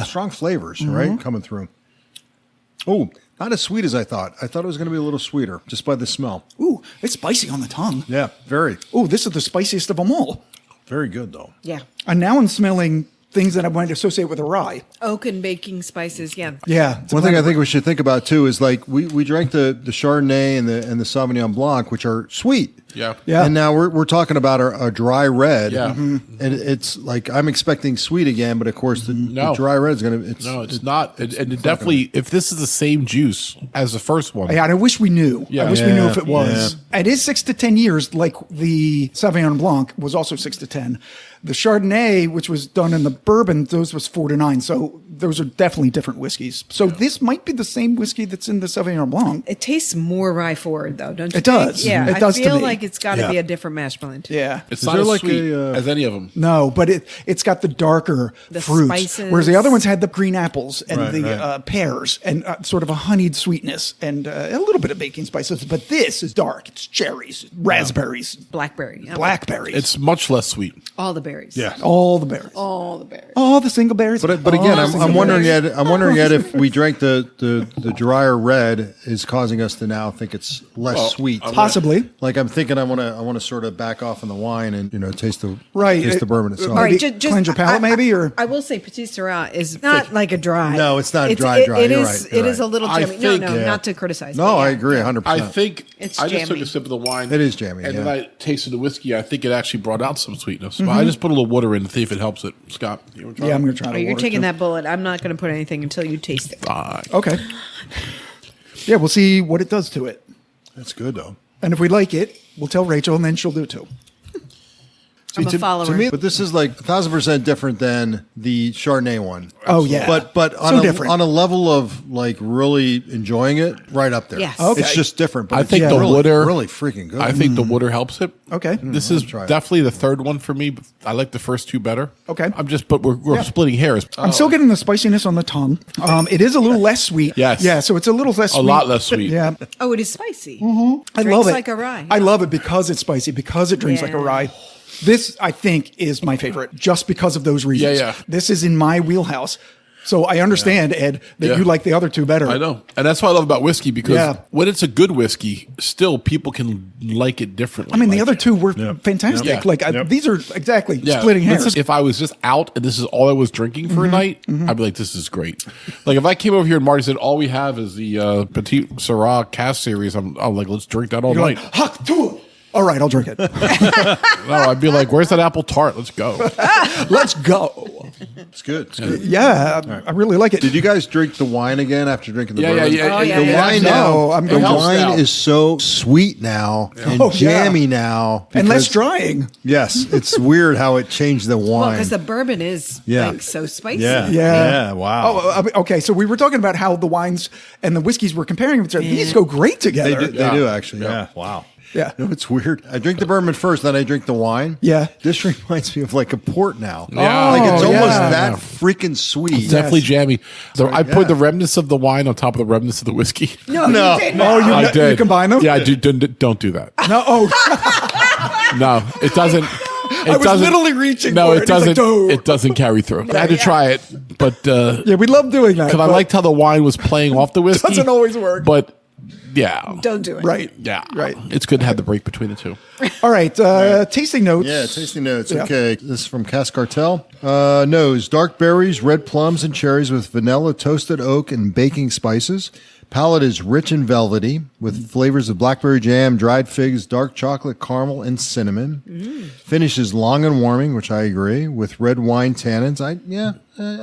strong flavors, right, coming through. Oh, not as sweet as I thought. I thought it was going to be a little sweeter just by the smell. Ooh, it's spicy on the tongue. Yeah, very, Ooh, this is the spiciest of them all. very good though. Yeah. And now I'm smelling things that I might associate with a rye. Oak and baking spices. Yeah. Yeah. it's a One thing blend I of- think we should think about too is like we drank the Chardonnay and the Sauvignon Blanc, which are sweet. Yeah. Yeah. And now we're talking about a dry red. Yeah. And it's like I'm expecting sweet again, but of course the dry red is going to. No, it's not. And it definitely, if this is the same juice as the first one. Yeah, and I wish we knew. Yeah. I wish we knew Yeah, if it was. It is 6 to 10 years, like the Sauvignon Blanc was also 6 to 10. The Chardonnay, which was done in the bourbon, those was 4 to 9. So those are definitely different whiskeys. So this might be the same whiskey that's in the Sauvignon Blanc. It tastes more rye forward, though, don't you? It think? does. Yeah. It does I to feel me. like it's got to Yeah. be a different mash bill. Yeah. It's Is not there as like sweet a, as any of them. No, but it's got the darker The fruits, spices. whereas the other ones had the green apples and Right, the right. pears and sort of a honeyed sweetness and a little bit of baking spices. But this is dark. It's cherries, raspberries, Blackberry. Yeah. blackberries. It's much less sweet. All the berries. Yeah. all the berries, All the berries. all the single berries. But again, I'm wondering yet. I'm wondering yet if we drank the drier red is causing us to now think it's less sweet. Possibly. Like I'm thinking, I want to sort of back off on the wine and taste the Right. the bourbon itself. All right, cleanse your palate, maybe, or I will say Petite Sirah is not like a dry. No, it's not dry. It You're is. right, you're It is right. a little I jammy. think- No, Yeah. not to criticize. No, but I yeah. agree 100%. I think It's I just took jammy. a sip of the wine. It is jammy, And yeah. then I tasted the whiskey. I think it actually brought out some sweetness. But I just put a little water in to see if it helps it. Scott, you want to try yeah, I'm it? going to try. Oh, the you're water, taking too. that bullet. I'm not going to put anything until you taste it. Fine. Okay. Yeah, we'll see what it does to it, That's good though. and if we like it, we'll tell Rachel, and then she'll do it too. I'm a follower. To me, but this is like 1,000% different than the Chardonnay one. Oh yeah, But on so a, different. on a level of like really enjoying it, right up there. Yes. Okay. It's just different. But I it's think the really, water really freaking good. I think the water helps it. Okay. This is try it. definitely the third one for me. But I like the first two better. Okay. But we're splitting hairs. I'm still getting the spiciness on the tongue. It is a little less sweet. Yes. Yeah, so it's a little less A sweet. lot less sweet. Yeah. Oh, it is spicy. I Drinks love it. like a rye. I love it because it's spicy, because it drinks like a Yeah. rye. This, I think, is my favorite just because of those reasons. Yeah. This is in my wheelhouse. So I understand, Ed, that Yeah. you like the other two better. I know. And that's what I love about whiskey because Yeah. when it's a good whiskey, still people can like it differently. I mean, the Like- other two were fantastic. Yeah. Like, these are exactly Yeah. splitting hairs. Listen, if I was just out and this is all I was drinking for a night, I'd be like, this is great. Like if I came over here and Marty said, all we have is the Petite Sirah Cask series, I'm like, let's drink that all You're night. like, Hak, tu, All right, I'll drink it. No, I'd be like, where's that apple tart? Let's go. Let's go. It's good. It's good. Yeah, I really like it. Did you guys drink the wine again after drinking the Yeah, bourbon? yeah. Oh, yeah, The yeah. wine No, now, I'm the going to- wine now. is so sweet now and Oh, yeah. jammy now. And less because- drying. Yes, it's weird how it changed the Well, wine. because the bourbon is Yeah. like so spicy. yeah, Yeah. wow. Oh, okay. So we were talking about how the wines and the whiskeys were comparing them. These go great together. They do actually. Yeah. Wow. Yeah. You know, it's weird. I drink the bourbon first, then I drink the wine. Yeah. This reminds me of like a port now. Yeah. Like it's Oh, almost yeah. that freaking sweet. Definitely jammy. So I put yeah. the remnants of the wine on top of the remnants of the whiskey. No, No. you did Oh, not. you, I did. you combine them? Yeah, I do. Don't do that. No. Oh, No, it doesn't. It was doesn't- literally reaching No, for it. it He's like, doesn't. "No." It doesn't carry through. I had to try it, but yeah, we love doing that. because I but- liked how the wine was playing off the whiskey. Doesn't always work. But yeah, Don't do it. Right. yeah, Right. It's good to have the break between the two. All right. Tasting notes. Yeah, tasting notes. Yeah. Okay, this is from Cask Cartel. Nose, dark berries, red plums, and cherries with vanilla, toasted oak, and baking spices. Palate is rich and velvety with flavors of blackberry jam, dried figs, dark chocolate, caramel, and cinnamon. Finish is long and warming, which I agree, with red wine tannins. I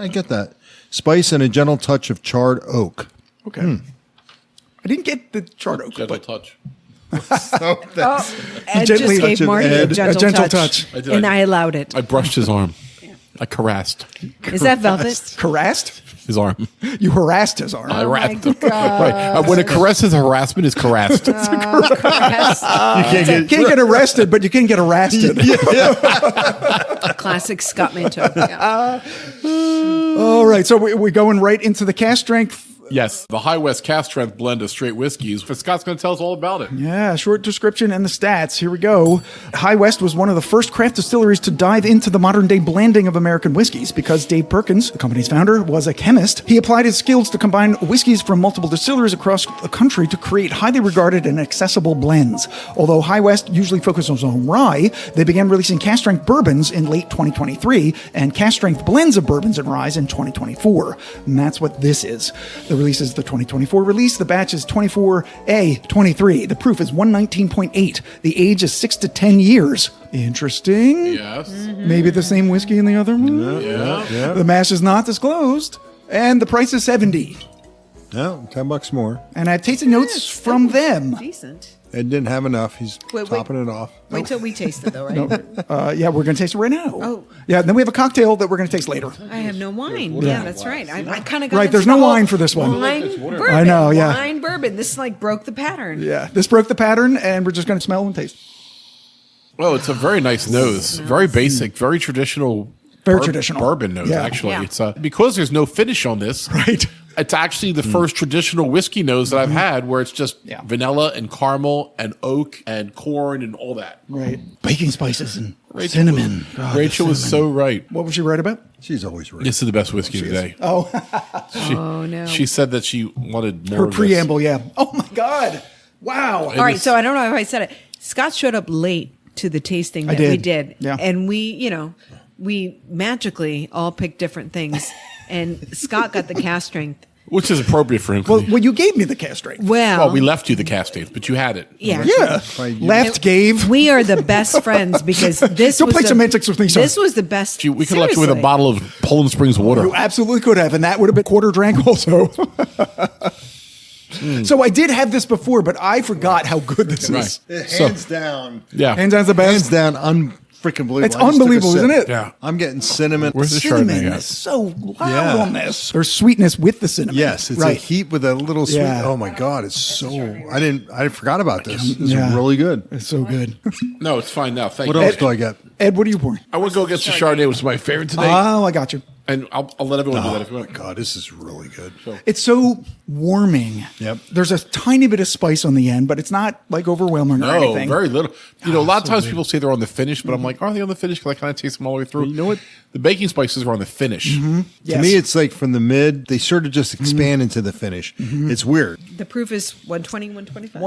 get that. Spice and a gentle touch of charred oak. Okay. I didn't get the chart oak. Gentle but- touch. Ed Gently just gave touch of Marty Ed. a gentle touch. I did. And I allowed it. I brushed his arm. I caressed Is that velvet? Harassed? his arm. You harassed his arm. I Oh my harassed him. God. Right. When a caress is harassment, is caressed. You can't You can't get arrested, but you can get arrested. Classic Scott Manto. Yeah. All right. So we're going right into the cast strength. Yes, the High West Cask Strength blend of straight whiskeys. Scott's going to tell us all about it. Yeah, short description and the stats. Here we go. High West was one of the first craft distilleries to dive into the modern day blending of American whiskeys because Dave Perkins, the company's founder, was a chemist. He applied his skills to combine whiskeys from multiple distilleries across the country to create highly regarded and accessible blends. Although High West usually focuses on rye, they began releasing cask strength bourbons in late 2023 and cask strength blends of bourbons and ryes in 2024. And that's what this is. The release is the 2024 release. The batch is 24A23. The proof is 119.8. The age is 6 to 10 years. Interesting. Yes. Maybe the same whiskey in the other one. Yeah. The mash is not disclosed. And the price is $70. No, $10 more. And I have tasting notes from them. Decent. Ed didn't have enough. He's Wait. topping it off. Wait till we taste it, though, right? Yeah, we're going to taste it right now. Oh. Yeah, and then we have a cocktail that we're going to taste later. I have no wine. Yeah, that's right. I kind of got Right, into there's the no whole wine for this one. Wine, bourbon, I know, yeah. Wine, bourbon. This like broke the pattern. Yeah, this broke the pattern, and we're just going to smell and taste. Well, it's a very nice nose. Very basic, very traditional. Very traditional. Bourbon nose, Yeah. actually. Yeah. It's because there's no finish on this. Right. It's actually the first traditional whiskey nose that I've had where it's just Yeah. vanilla and caramel and oak and corn and all that. Right. Baking spices and cinnamon. God, Rachel the was cinnamon. so right. What was she right about? She's always right. This is the best whiskey today. Oh, Oh, no. She said that she wanted more her of this. preamble, yeah. Oh, my God. Wow. All right, so I don't know if I said it. Scott showed up late to the tasting that we did. did. Yeah. And we magically all picked different things. And Scott got the cast strength. Which is appropriate for him. Well, you gave me the cast strength. Well, we left you the cast dates, but you had it. yeah. Yeah. Left, gave. We are the best friends because this Don't was play the, semantics with me, sir. This was the best. We could have left you with a Seriously. bottle of Poland Springs water. You absolutely could have, and that would have been quarter drank also. So I did have this before, but I forgot how good this is. Hands down. Yeah. Hands down the best. Hands down. Unfreaking believable. It's I just took a unbelievable, sip. isn't it? Yeah. I'm getting cinnamon. Where's the Cinnamon Chardonnay is so loud Yeah. on this. There's sweetness with the cinnamon. Yes, it's a right. heat with a little sweet. Yeah. Oh my God, it's so. I forgot about this. This Yeah. is really good. It's so good. No, it's fine now. Thank What you. else do I get? Ed, what are you pouring? I want to go against the Chardonnay, which is my favorite today. Oh, I got you. And I'll let everyone do that if you Oh my want. God, this is really good. It's so warming. Yep. There's a tiny bit of spice on the end, but it's not like overwhelming or No, anything. very little. A lot of times people say they're on the finish, but I'm like, are they on the finish? Because I kind of taste them all the way through. You know what? The baking spices are on the finish. Yes. To me, it's like from the mid, they sort of just expand into the finish. It's weird. The proof is 120, 125.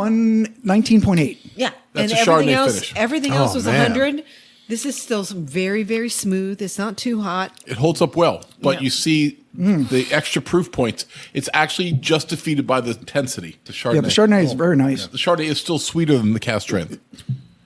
19.8. Yeah. That's and a everything Chardonnay else, finish. everything else Oh, was man. 100. This is still very, very smooth. It's not too hot. It holds up well, but Yeah. you see the extra proof points. It's actually just defeated by the intensity. The Chardonnay. Yeah, the Chardonnay is very nice. The Chardonnay is still sweeter than the cast strength.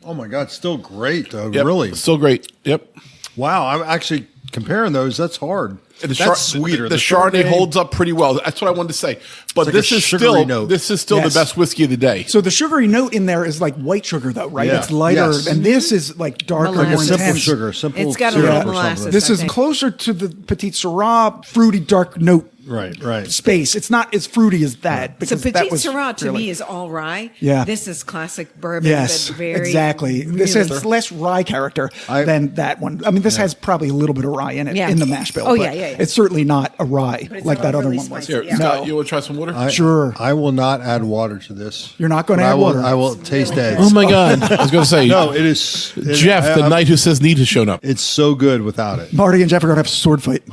Oh my God, still great though. Yep. Really. Still great. Yep. Wow. I'm actually comparing those. That's hard. And That's sweeter. The Chardonnay holds up pretty well. That's what I wanted to say. But like this a is sugary still note. this is still Yes. the best whiskey of the day. So the sugary note in there is like white sugar, though, right? Yeah. It's lighter, Yes. and this is like darker, Molasses. more Like a simple intense. sugar. Simple It's got a syrup little or molasses. something. This I is think. closer to the Petite Sirah fruity dark note Right. space. It's not as fruity as that. So Because Petite that was Sirah to really- me is all rye. Yeah. This is classic bourbon. Yes, but very exactly. This really- has less rye character I- than that one. I mean, this has probably a little bit of rye in it Yeah. in the mash bill. Oh, but yeah, yeah, yeah. It's certainly not a rye it's like not that other really one spicy. was. Here, Yeah. Scott, you want to try some water? Sure. I will not add water to this. You're not gonna But add I will, water? I will taste really eggs. Oh my God! I was going to say, No, it is. Jeff, the knight who says need has shown up. It's so good without it. Marty and Jeff are going to have a sword fight.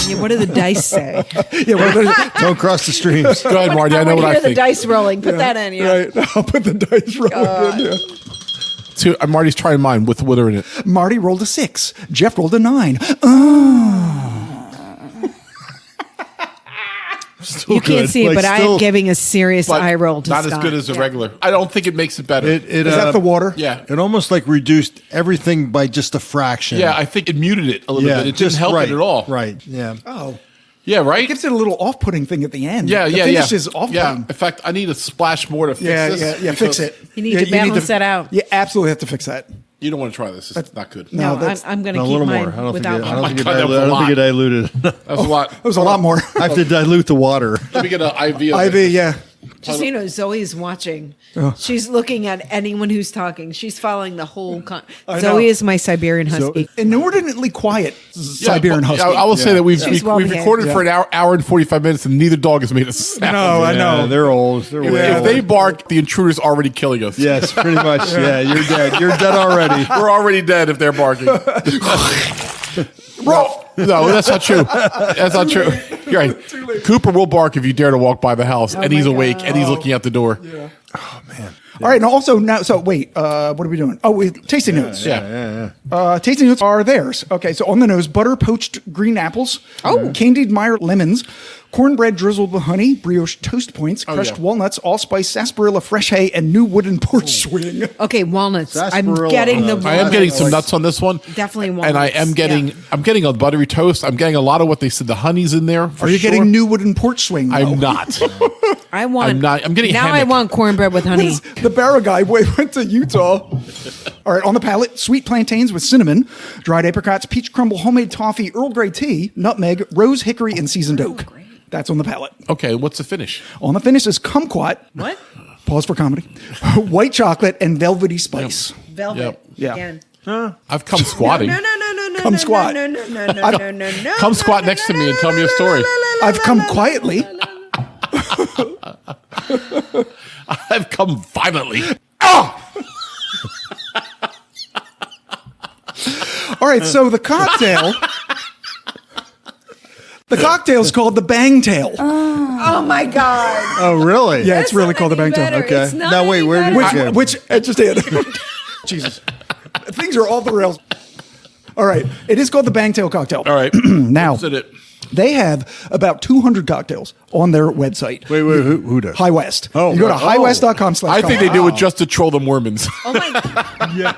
Yeah, what do the dice say? Yeah, Don't cross the streams. Go ahead, Marty. I know what I hear the think. dice rolling. Put that in. Yeah. right. I'll put the dice rolling in. Yeah. So, Marty's trying mine with water in it. Marty rolled a 6. Jeff rolled a 9. You can't see it, but I am giving a serious But eye roll to not Scott. as good as the Yeah. regular. I don't think it makes it better. Is Is that the water? Yeah. It almost like reduced everything by just a fraction. Yeah, I think it muted it a little bit. It didn't help right, it at all. Right. Yeah. Oh. Yeah, right? It gives it a little off-putting thing at the end. Yeah, the yeah, finish yeah. is off-putting. Yeah. In fact, I need a splash more to fix this. Fix because it. You need to balance that out. You absolutely have to fix that. You don't want to try this. It's not good. No, No, that's- I'm going to A keep little mine more. I don't think without it, I water. don't think it God, that was diluted. a I don't think it lot. diluted. That was a lot. It was a lot more. I have to dilute the water. Let me get an IV. Of IV, it. yeah. Just so you know, Zoe's watching. Oh. She's looking at anyone who's talking. She's following the whole. I know. Zoe is my Siberian Husky. Inordinately quiet Yeah, Siberian but Husky. I will say that we've She's well behaved. recorded for an hour and 45 minutes, and neither dog has made a sound. No, I know. Yeah, they're old. They're way Yeah, old. If they bark, the intruder's already killing us. Yes, pretty much. Yeah, you're dead. You're dead already. We're already dead if they're barking. No, that's not true. That's not true. You're right. Cooper will bark if you dare to walk by the house, and he's my awake, God. and he's looking out the door. All right, and also now, so wait, what are we doing? Oh, tasting notes. Yeah. Tasting notes are theirs. Okay, so on the nose, butter poached green apples, candied Meyer lemons, cornbread drizzled with honey, brioche toast points, crushed yeah. walnuts, allspice, sarsaparilla, fresh hay, and new wooden porch swing. Okay, walnuts. I'm Sarsaparilla. getting the. I am getting some walnuts. nuts on this one. Definitely And I walnuts, am getting, yeah. I'm getting a buttery toast. I'm getting a lot of what they said. The honey's in there. For Are you sure. getting new wooden porch swing? though? I'm not. I want. I'm not- I'm getting now. I hammock. want cornbread with honey. The Barra guy went to Utah. All right, on the palate, sweet plantains with cinnamon, dried apricots, peach crumble, homemade toffee, Earl Grey tea, nutmeg, rose, hickory, and seasoned oak. That's on the palate. Okay, what's the finish? On the finish is kumquat. What? Pause for comedy. White chocolate and velvety spice. Velvet. Yep. Yeah. Again. I've come squatting. No. Come squat. No. Come squat next to me and tell me a story. I've come quietly. I've come violently. All right, so the cocktail. The cocktail is called the Bangtail. Oh my God. Oh, really? Yeah, it's really called the Bangtail. Better. Okay. It's not Now, wait, any where did better. it go? Which it just did. Jesus. Things are off the rails. All right, it is called the Bangtail cocktail. All right. Now, That's it. they have about 200 cocktails on their website. Wait, who does? High West. Oh, you go to right. highwest.com/. I think they do it just to troll the Mormons. Oh my God. Yeah,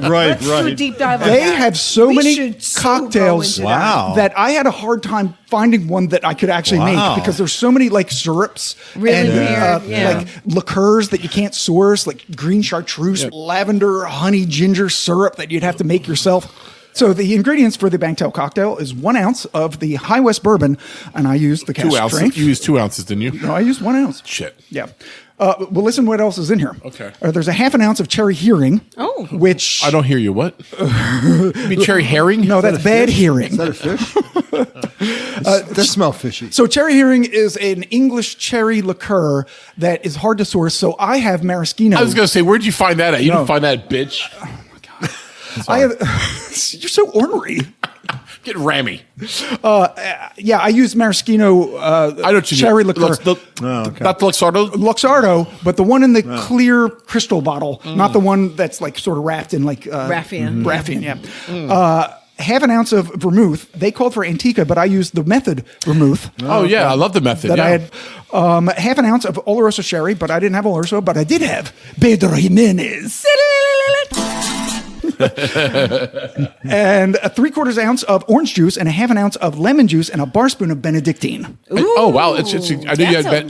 Let's do a deep dive on They that. have so We many should so cocktails go into that. Wow. that I had a hard time finding one that I could actually Wow. make because there's so many like syrups Really and weird, yeah. like liqueurs that you can't source, like green chartreuse, lavender, honey, ginger syrup that you'd have to make yourself. So the ingredients for the Bangtail cocktail is 1 ounce of the High West bourbon, and I used the 2 cask ounces. strength. You used 2 ounces, didn't you? No, I used 1 ounce. Shit. Yeah. Well, listen what else is in here. Okay. There's a half an ounce of cherry hearing. Oh. Which... I don't hear you. What? You mean cherry herring? No, that's bad hearing. Is that a fish? That smell fishy. So cherry hearing is an English cherry liqueur that is hard to source. So I have maraschino. I was going to say, where'd you find that at? You No. didn't find that, bitch. I have. You're so ornery. Get rammy. Yeah, I use maraschino I know what you mean. cherry liqueur. okay. Not the Luxardo? Luxardo, but the one in the clear crystal bottle, not the one that's like sort of wrapped in like Raffian. Raffian, yeah. Half an ounce of vermouth. They called for Antica, but I used the method vermouth. Oh, yeah. I love the method. That Yeah. I had half an ounce of Oloroso sherry, but I didn't have Oloroso, but I did have Pedro Jimenez. And a 3/4 ounce of orange juice and a half an ounce of lemon juice and a bar spoon of Benedictine. Oh wow! I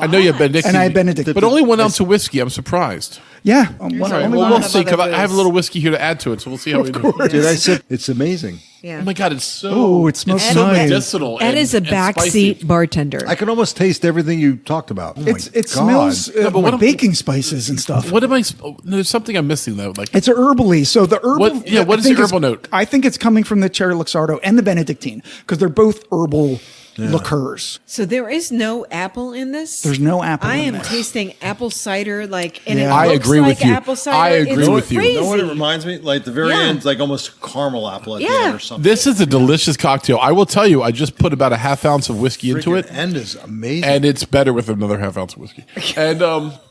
know you had Benedictine, And I had Benedictine. but only 1 ounce of whiskey. I'm surprised. Yeah. Only one we'll ounce. see. Because I have a little whiskey here to add to it, so we'll see how we do. Dude, I said it's amazing. Yeah. Oh my god, it's so. Oh, it smells it's so nice. medicinal. That is a and spicy. backseat bartender. I can almost taste everything you talked about. Oh It my smells God. No, but what like am- baking spices and stuff. What am I? There's something I'm missing though. Like It's a herbally. So the herbal. What- yeah, what I is the think herbal note? I think it's coming from the cherry luxardo and the Benedictine because they're both herbal liqueurs. So there is no apple in this? There's no apple I in am there. tasting apple cider and Yeah. it I looks agree like with you. apple cider. I agree It's with you. crazy. You know what it reminds me? Like the very Yeah. end, like almost caramel apple at the Yeah. end or something. this is a delicious cocktail. I will tell you. I just put about a half ounce of whiskey into it, The end is amazing. and it's better with another half ounce of whiskey. And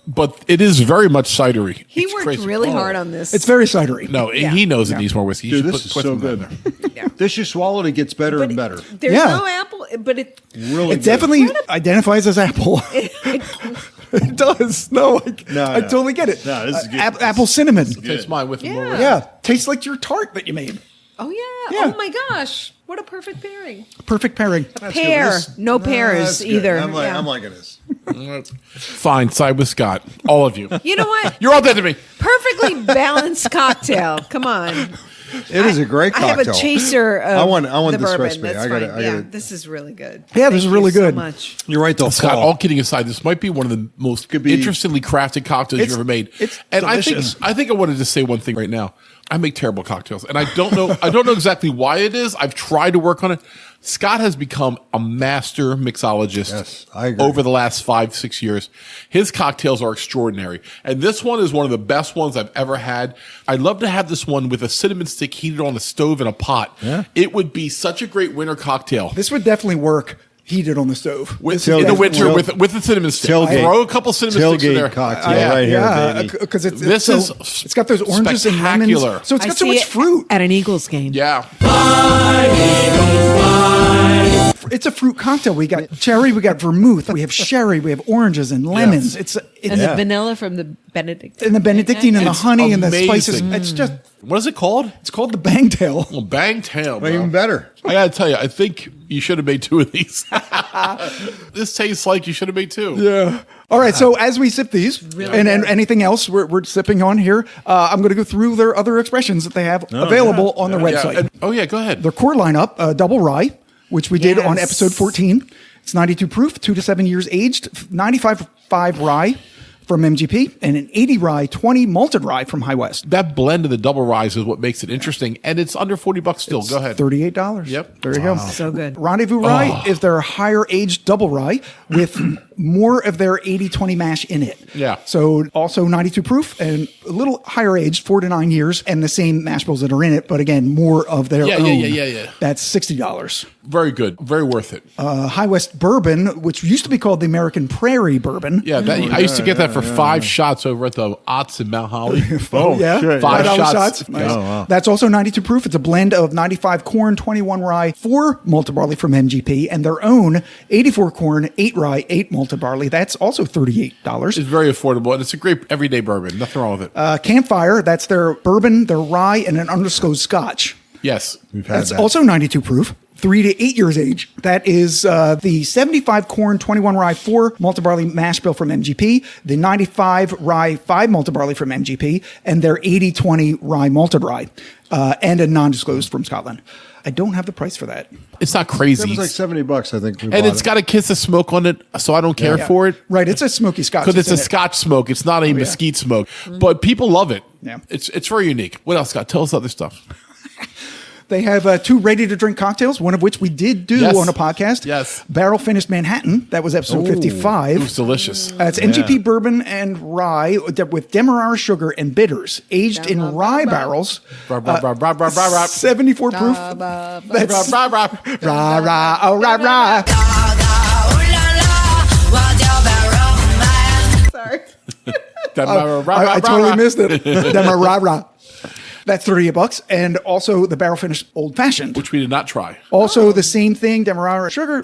but it is very much cidery. He It's worked crazy. really hard on this. It's very cidery. No, he knows it needs more whiskey. He Dude, should this put- is put so some good. in there. This you swallowed, it gets better and better. There's Yeah. no apple, but it Really It good. definitely identifies as apple. It does. No, I totally get it. No, this is good. Apple cinnamon. Taste mine with more. Yeah. whiskey. Yeah. Tastes like your tart that you made. Oh yeah. Yeah. Oh my gosh. What a perfect pairing. Perfect pairing. That's Pear. good. This- No pears that's good. either. I'm, Yeah. I'm liking this. Fine, side with Scott. All of you. You know what? You're all dead to me. Perfectly balanced cocktail. Come on. It is a great I cocktail. have a chaser of I want the this bourbon. recipe. That's I gotta- fine. I Yeah, gotta- this is really good. Yeah, this is Thank really you good. So much. You're right, though. Scott, Paul. all kidding aside, this might be one of the most Could be- interestingly crafted cocktails It's- you ever made. it's and delicious. I think I wanted to say one thing right now. I make terrible cocktails, and I don't know exactly why it is. I've tried to work on it. Scott has become a master mixologist Yes, I agree. over the last 5-6 years. His cocktails are extraordinary. And this one is one of the best ones I've ever had. I'd love to have this one with a cinnamon stick heated on a stove in a pot. Yeah. It would be such a great winter cocktail. This would definitely work heated on the stove. In the winter Tailgate. with the cinnamon stick. Tailgate. Throw a couple cinnamon sticks in there. Tailgate cocktail right here, baby. Because This is it's got those oranges and spectacular. lemons. So it's I got so see much it fruit. at an Eagles game. Yeah. It's a fruit cocktail. We got cherry, we got vermouth, we have sherry, we have oranges and lemons. It's And the vanilla from the Benedict. and the Benedictine and the It's honey and the amazing. spices. It's just What is it called? it's called the Bangtail. Well, Bangtail, bro. Even better. I gotta tell you, I think you should have made 2 of these. This tastes like you should have made 2. Yeah. All right. So as we sip these and anything else we're sipping on here, I'm going to go through their other expressions that they have available on their website. Yeah. Oh yeah, go ahead. Their core lineup, double rye, which we did on Yes. episode 14. It's 92 proof, 2 to 7 years aged, 95.5 rye from MGP, and an 80 rye, 20 malted rye from High West. That blend of the double rise is what makes it interesting, and it's under $40 still. Go ahead. $38. Yep. There you go. So good. Rendezvous Rye is their higher aged double rye with more of their 80-20 mash in it. Yeah. So also 92 proof and a little higher aged, 4 to 9 years, and the same mash bills that are in it, but again, more of their own. Yeah. That's $60. Very good. Very worth it. High West Bourbon, which used to be called the American Prairie Bourbon. Yeah, I used to get that for 5 shots over at the Otts in Mount Holly. Yeah, shit. Five $5 shots. Nice. Oh, wow. That's also 92 proof. It's a blend of 95 corn, 21 rye, 4 malted barley from MGP, and their own 84 corn, 8 rye, 8 malted barley. That's also $38. It's very affordable, and it's a great everyday bourbon. Nothing wrong with it. Campfire, that's their bourbon, their rye, and an undisclosed scotch. Yes. We've had That's that. also 92 proof. 3 to 8 years age. That is the 75 corn, 21 rye, 4 malted barley mash bill from MGP, the 95 rye, 5 malted barley from MGP, and their 80-20 rye malted rye, and a non-disclosed from Scotland. I don't have the price for that. It's not That crazy. was like $70, I think. And it's got a kiss of smoke on it, so I don't care Yeah. for it. Right, it's a smoky scotch. Because it's a in it. Scotch smoke. It's not a mesquite smoke. But people love it. Yeah. It's very unique. What else, Scott? Tell us other stuff. They have 2 ready-to-drink cocktails, one of which we did do Yes. on a podcast. Yes. Barrel-finished Manhattan. That was episode 55. It was delicious. It's MGP bourbon and rye with demerara sugar and bitters, aged in rye barrels. Rah, rah, rah, rah, rah, rah, rah. 74 proof. That's Rah, rah, rah. rah, rah, oh, rah, rah. Sorry. Rah, rah, rah, I totally rah. missed it. Demerara. That's $38. And also the barrel finished old fashioned. Which we did not try. Also the same thing, demerara sugar.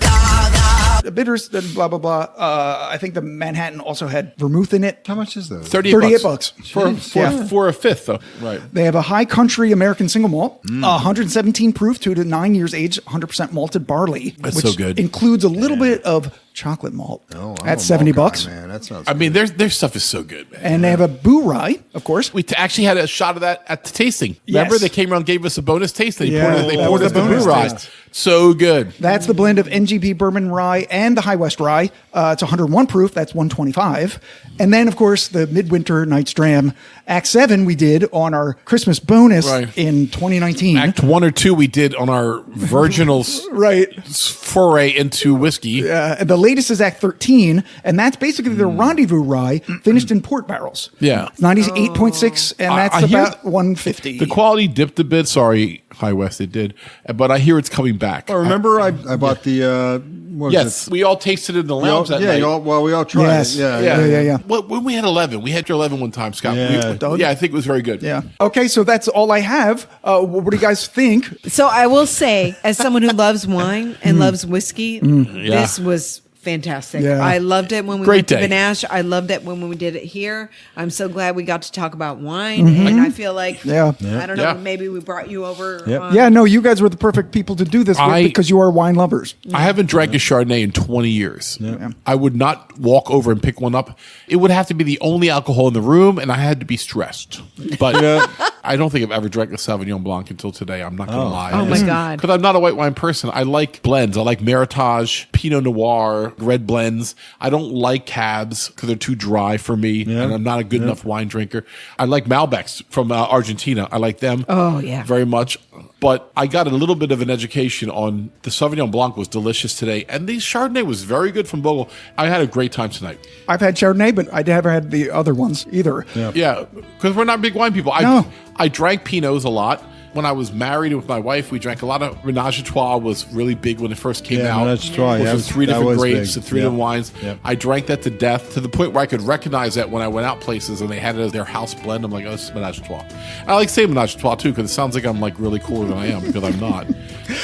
bitters, then blah, blah, blah. I think the Manhattan also had vermouth in it. How much is that? 38 bucks. For a fifth, though. Right. They have a high country American single malt, 117 proof, 2 to 9 years age, 100% malted barley. That's which so good. includes a little bit of chocolate malt. Oh, I'm That's a malt $70 guy, bucks. man. That sounds. I mean, their stuff is so good, man. And they have a Boo Rye, of course. We actually had a shot of that at the tasting. Remember, Yes. they came around and gave us a bonus taste. They Yeah, poured that was us the the bonus Brew Rye. taste. So good. That's the blend of NGP Bourbon Rye and the High West Rye. It's 101 proof. That's 125. And then, of course, the Midwinter Night's Dram Act 7 we did on our Christmas bonus Right. in 2019. Act 1 or 2 we did on our virginal Right. foray into whiskey. The latest is Act 13, and that's basically the Rendezvous Rye finished in port barrels. Yeah. It's 98.6, and that's I hear about 150. The quality dipped a bit. Sorry, High West, it did. But I hear it's coming back. Oh, remember I bought the. What was Yes, it? we all tasted it in the We all, lounge that yeah, night. we all tried Yes. it. Yeah, Yeah. Well, when we had 11, we had your 11 one time, Scott. Yeah. Yeah, I think it was very good. Yeah. Okay, so that's all I have. What do you guys think? So I will say, as someone who loves wine and loves whiskey, this was fantastic. Yeah. I loved it when we Great went to day. Benash. I loved it when we did it here. I'm so glad we got to talk about wine. And I feel like, Yeah. I don't know, Yeah. maybe we brought you over. Yep. Yeah, no, you guys were the perfect people to do this with because you are wine lovers. I haven't drank a Chardonnay in 20 years. I would not walk over and pick one up. It would have to be the only alcohol in the room, and I had to be stressed. But I don't think I've ever drank a Sauvignon Blanc until today. I'm not going to lie. Oh, my God. Because I'm not a white wine person. I like blends. I like Meritage, Pinot Noir, red blends. I don't like cabs because they're too dry for me, and I'm not a good enough wine drinker. I like Malbecs from Argentina. I like them. Oh, yeah. Very much. But I got a little bit of an education on the Sauvignon Blanc was delicious today, and the Chardonnay was very good from Bogle. I had a great time tonight. I've had Chardonnay, but I never had the other ones either. Yeah, because we're not big wine people. No. I drank Pinots a lot. When I was married with my wife, we drank a lot of Menage a Trois. Was really big when it first came Yeah, out. Menage a Trois, Which yeah, was 3 that different was grapes big. and 3 different wines. Yep. I drank that to death, to the point where I could recognize that when I went out places and they had it as their house blend. I'm like, oh, this is Menage a Trois. I like saying Menage a Trois too because it sounds like I'm like really cooler than I am because I'm not.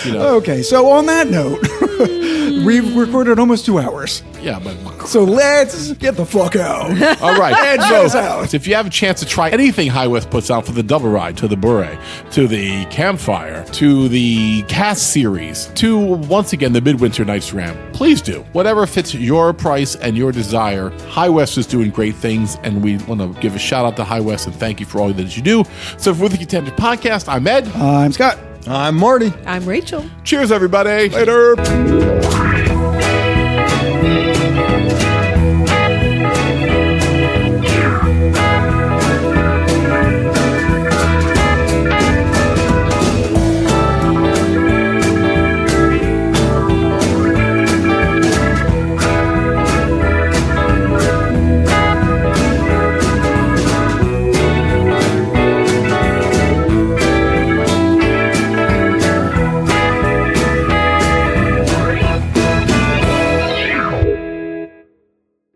You know. Okay, so on that note, we've recorded almost 2 hours. Yeah, but So let's get the fuck out. all right. And shut us out. So if you have a chance to try anything High West puts out, for the double ride, to the bure, to the campfire, to the Cask series, to once again the Midwinter Night's Dram, please do. Whatever fits your price and your desire. High West is doing great things, and we want to give a shout out to High West and thank you for all that you do. So for the Contender Podcast, I'm Ed. I'm Scott. I'm Marty. I'm Rachel. Cheers, everybody. Later.